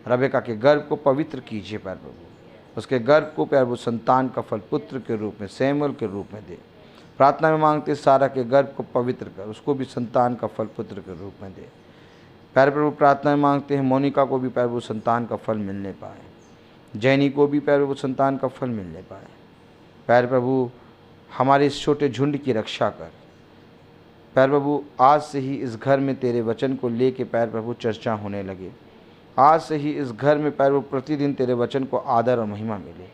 रबेका के गर्भ को पवित्र कीजिए प्यारे प्रभु, उसके गर्भ को प्यारे प्रभु संतान का फल पुत्र के रूप में, सैमुअल के रूप में दे। प्रार्थना में मांगते सारा के गर्भ को पवित्र कर, उसको भी संतान का फल पुत्र के रूप में दे। प्यारे प्रभु प्रार्थना में मांगते हैं मोनिका को भी प्यारे प्रभु संतान का फल मिलने पाए, जैनी को भी प्यारे प्रभु संतान का फल मिलने पाए। प्यारे प्रभु हमारे इस छोटे झुंड की रक्षा कर। प्यारे प्रभु आज से ही इस घर में तेरे वचन को लेके प्यारे प्रभु चर्चा होने लगे। आज से ही इस घर में प्यारे प्रभु प्रतिदिन तेरे वचन को आदर और महिमा मिले।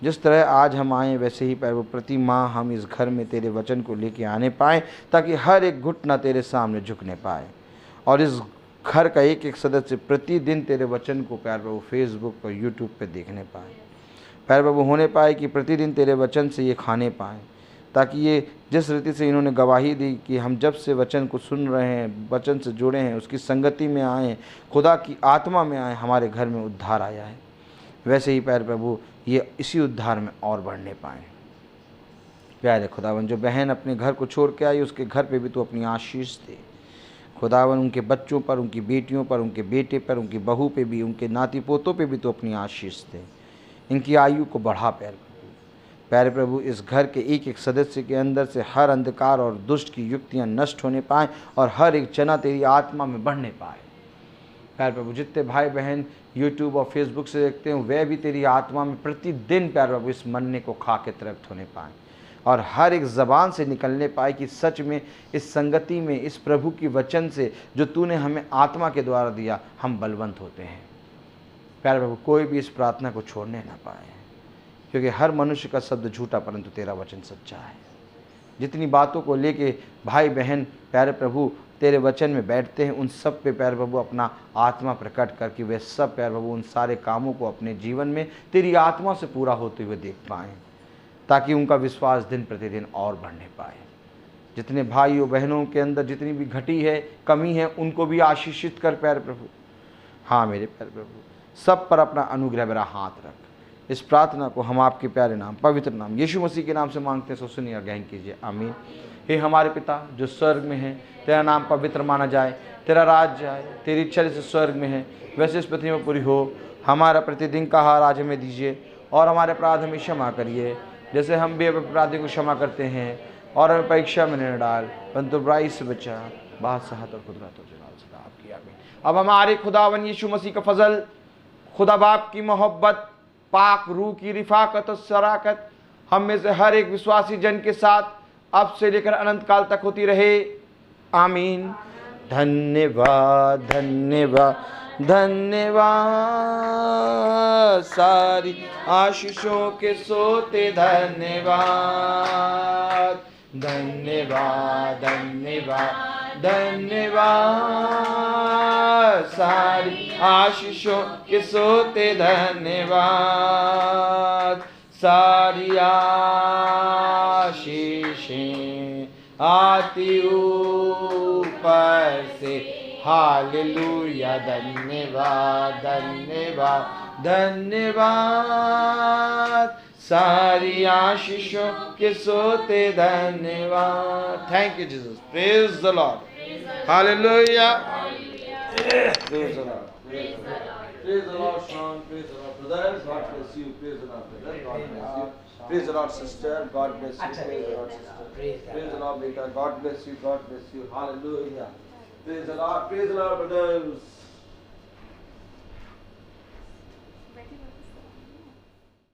जिस तरह आज हम आए वैसे ही प्यारे प्रभु प्रति माह हम इस घर में तेरे वचन को लेके आने पाएँ, ताकि हर एक घुटना तेरे सामने झुकने पाए और इस घर का एक एक सदस्य प्रतिदिन तेरे वचन को प्यारे प्रभु फेसबुक और यूट्यूब पे देखने पाए। प्यारे प्रभु होने पाए कि प्रतिदिन तेरे वचन से ये खाने पाएँ, ताकि ये जिस रीति से इन्होंने गवाही दी कि हम जब से वचन को सुन रहे हैं, वचन से जुड़े हैं, उसकी संगति में आए, खुदा की आत्मा में आए, हमारे घर में उद्धार आया है, वैसे ही प्यारे प्रभु ये इसी उद्धार में और बढ़ने पाएँ। प्यारे खुदावन, जो बहन अपने घर को छोड़ के आई, उसके घर पे भी तू अपनी आशीष दे खुदावन। उनके बच्चों पर, उनकी बेटियों पर, उनके बेटे पर, उनकी बहू पे भी, उनके नाती पोतों पे भी तू अपनी आशीष दे। इनकी आयु को बढ़ा प्यारे प्रभु। इस घर के एक एक सदस्य के अंदर से हर अंधकार और दुष्ट की युक्तियाँ नष्ट होने पाएँ और हर एक जना तेरी आत्मा में बढ़ने पाए। प्यारे प्रभु जितने भाई बहन यूट्यूब और फेसबुक से देखते हैं, वह भी तेरी आत्मा में प्रतिदिन प्यारे प्रभु इस मन्ने को खा के तृप्त होने पाएँ और हर एक ज़बान से निकलने पाए कि सच में इस संगति में, इस प्रभु की वचन से जो तूने हमें आत्मा के द्वारा दिया, हम बलवंत होते हैं। प्यारे प्रभु कोई भी इस प्रार्थना को छोड़ने ना पाए, क्योंकि हर मनुष्य का शब्द झूठा परंतु तेरा वचन सच्चा है। जितनी बातों को लेके भाई बहन प्यारे प्रभु तेरे वचन में बैठते हैं, उन सब पे प्यारे प्रभु अपना आत्मा प्रकट करके वे सब प्यारे प्रभु उन सारे कामों को अपने जीवन में तेरी आत्मा से पूरा होते हुए देख पाएँ, ताकि उनका विश्वास दिन प्रतिदिन और बढ़ने पाए। जितने भाइयों बहनों के अंदर जितनी भी घटी है, कमी है, उनको भी आशीषित कर प्यारे प्रभु। हाँ मेरे प्यारे प्रभु, सब पर अपना अनुग्रह भरा हाथ रख। इस प्रार्थना को हम आपके प्यारे नाम, पवित्र नाम यीशु मसीह के नाम से मांगते हैं, सो सुनिए और ग्रहण कीजिए। आमीन। हे हमारे पिता जो स्वर्ग में है, तेरा नाम पवित्र माना जाए, तेरा राज्य आए, तेरी इच्छा जैसे स्वर्ग में है वैसे इस पृथ्वी में पूरी हो। हमारा प्रतिदिन का आहार आज हमें दीजिए और हमारे अपराध हमें क्षमा करिए जैसे हम भी अपराधी को क्षमा करते हैं, और हमें परीक्षा में न डाल परंतु बुराई से बचा। बादशाहत और कुदरत और जलाल सदा आपकी। आमीन। अब हमारे खुदावन यीशु मसीह का फजल, खुदा बाप की मोहब्बत, पाक रूह की रिफाकत और शराकत हम में से हर एक विश्वासी जन के साथ अब से लेकर अनंत काल तक होती रहे। आमीन। धन्यवाद धन्यवाद धन्यवाद, सारी आशीषों के सोते धन्यवाद। धन्यवाद धन्यवाद धन्यवाद, सारी आशीषों के सोते धन्यवाद। सारी आशीषें आती ऊपर से, हालेलुया। धन्यवाद धन्यवाद धन्यवाद, सारी आशीषों के सोते धन्यवाद। Thank you Jesus. Praise the lord. Hallelujah. Praise the Lord. Praise the Lord, Sean. Praise the Lord, brother. God bless you. Praise the Lord, brother. God bless you. Praise the Lord, sister. God bless you. Praise the Lord, sister. Praise the Lord, beta. God bless you. God bless you. Hallelujah. Praise the Lord. Praise the Lord, brothers.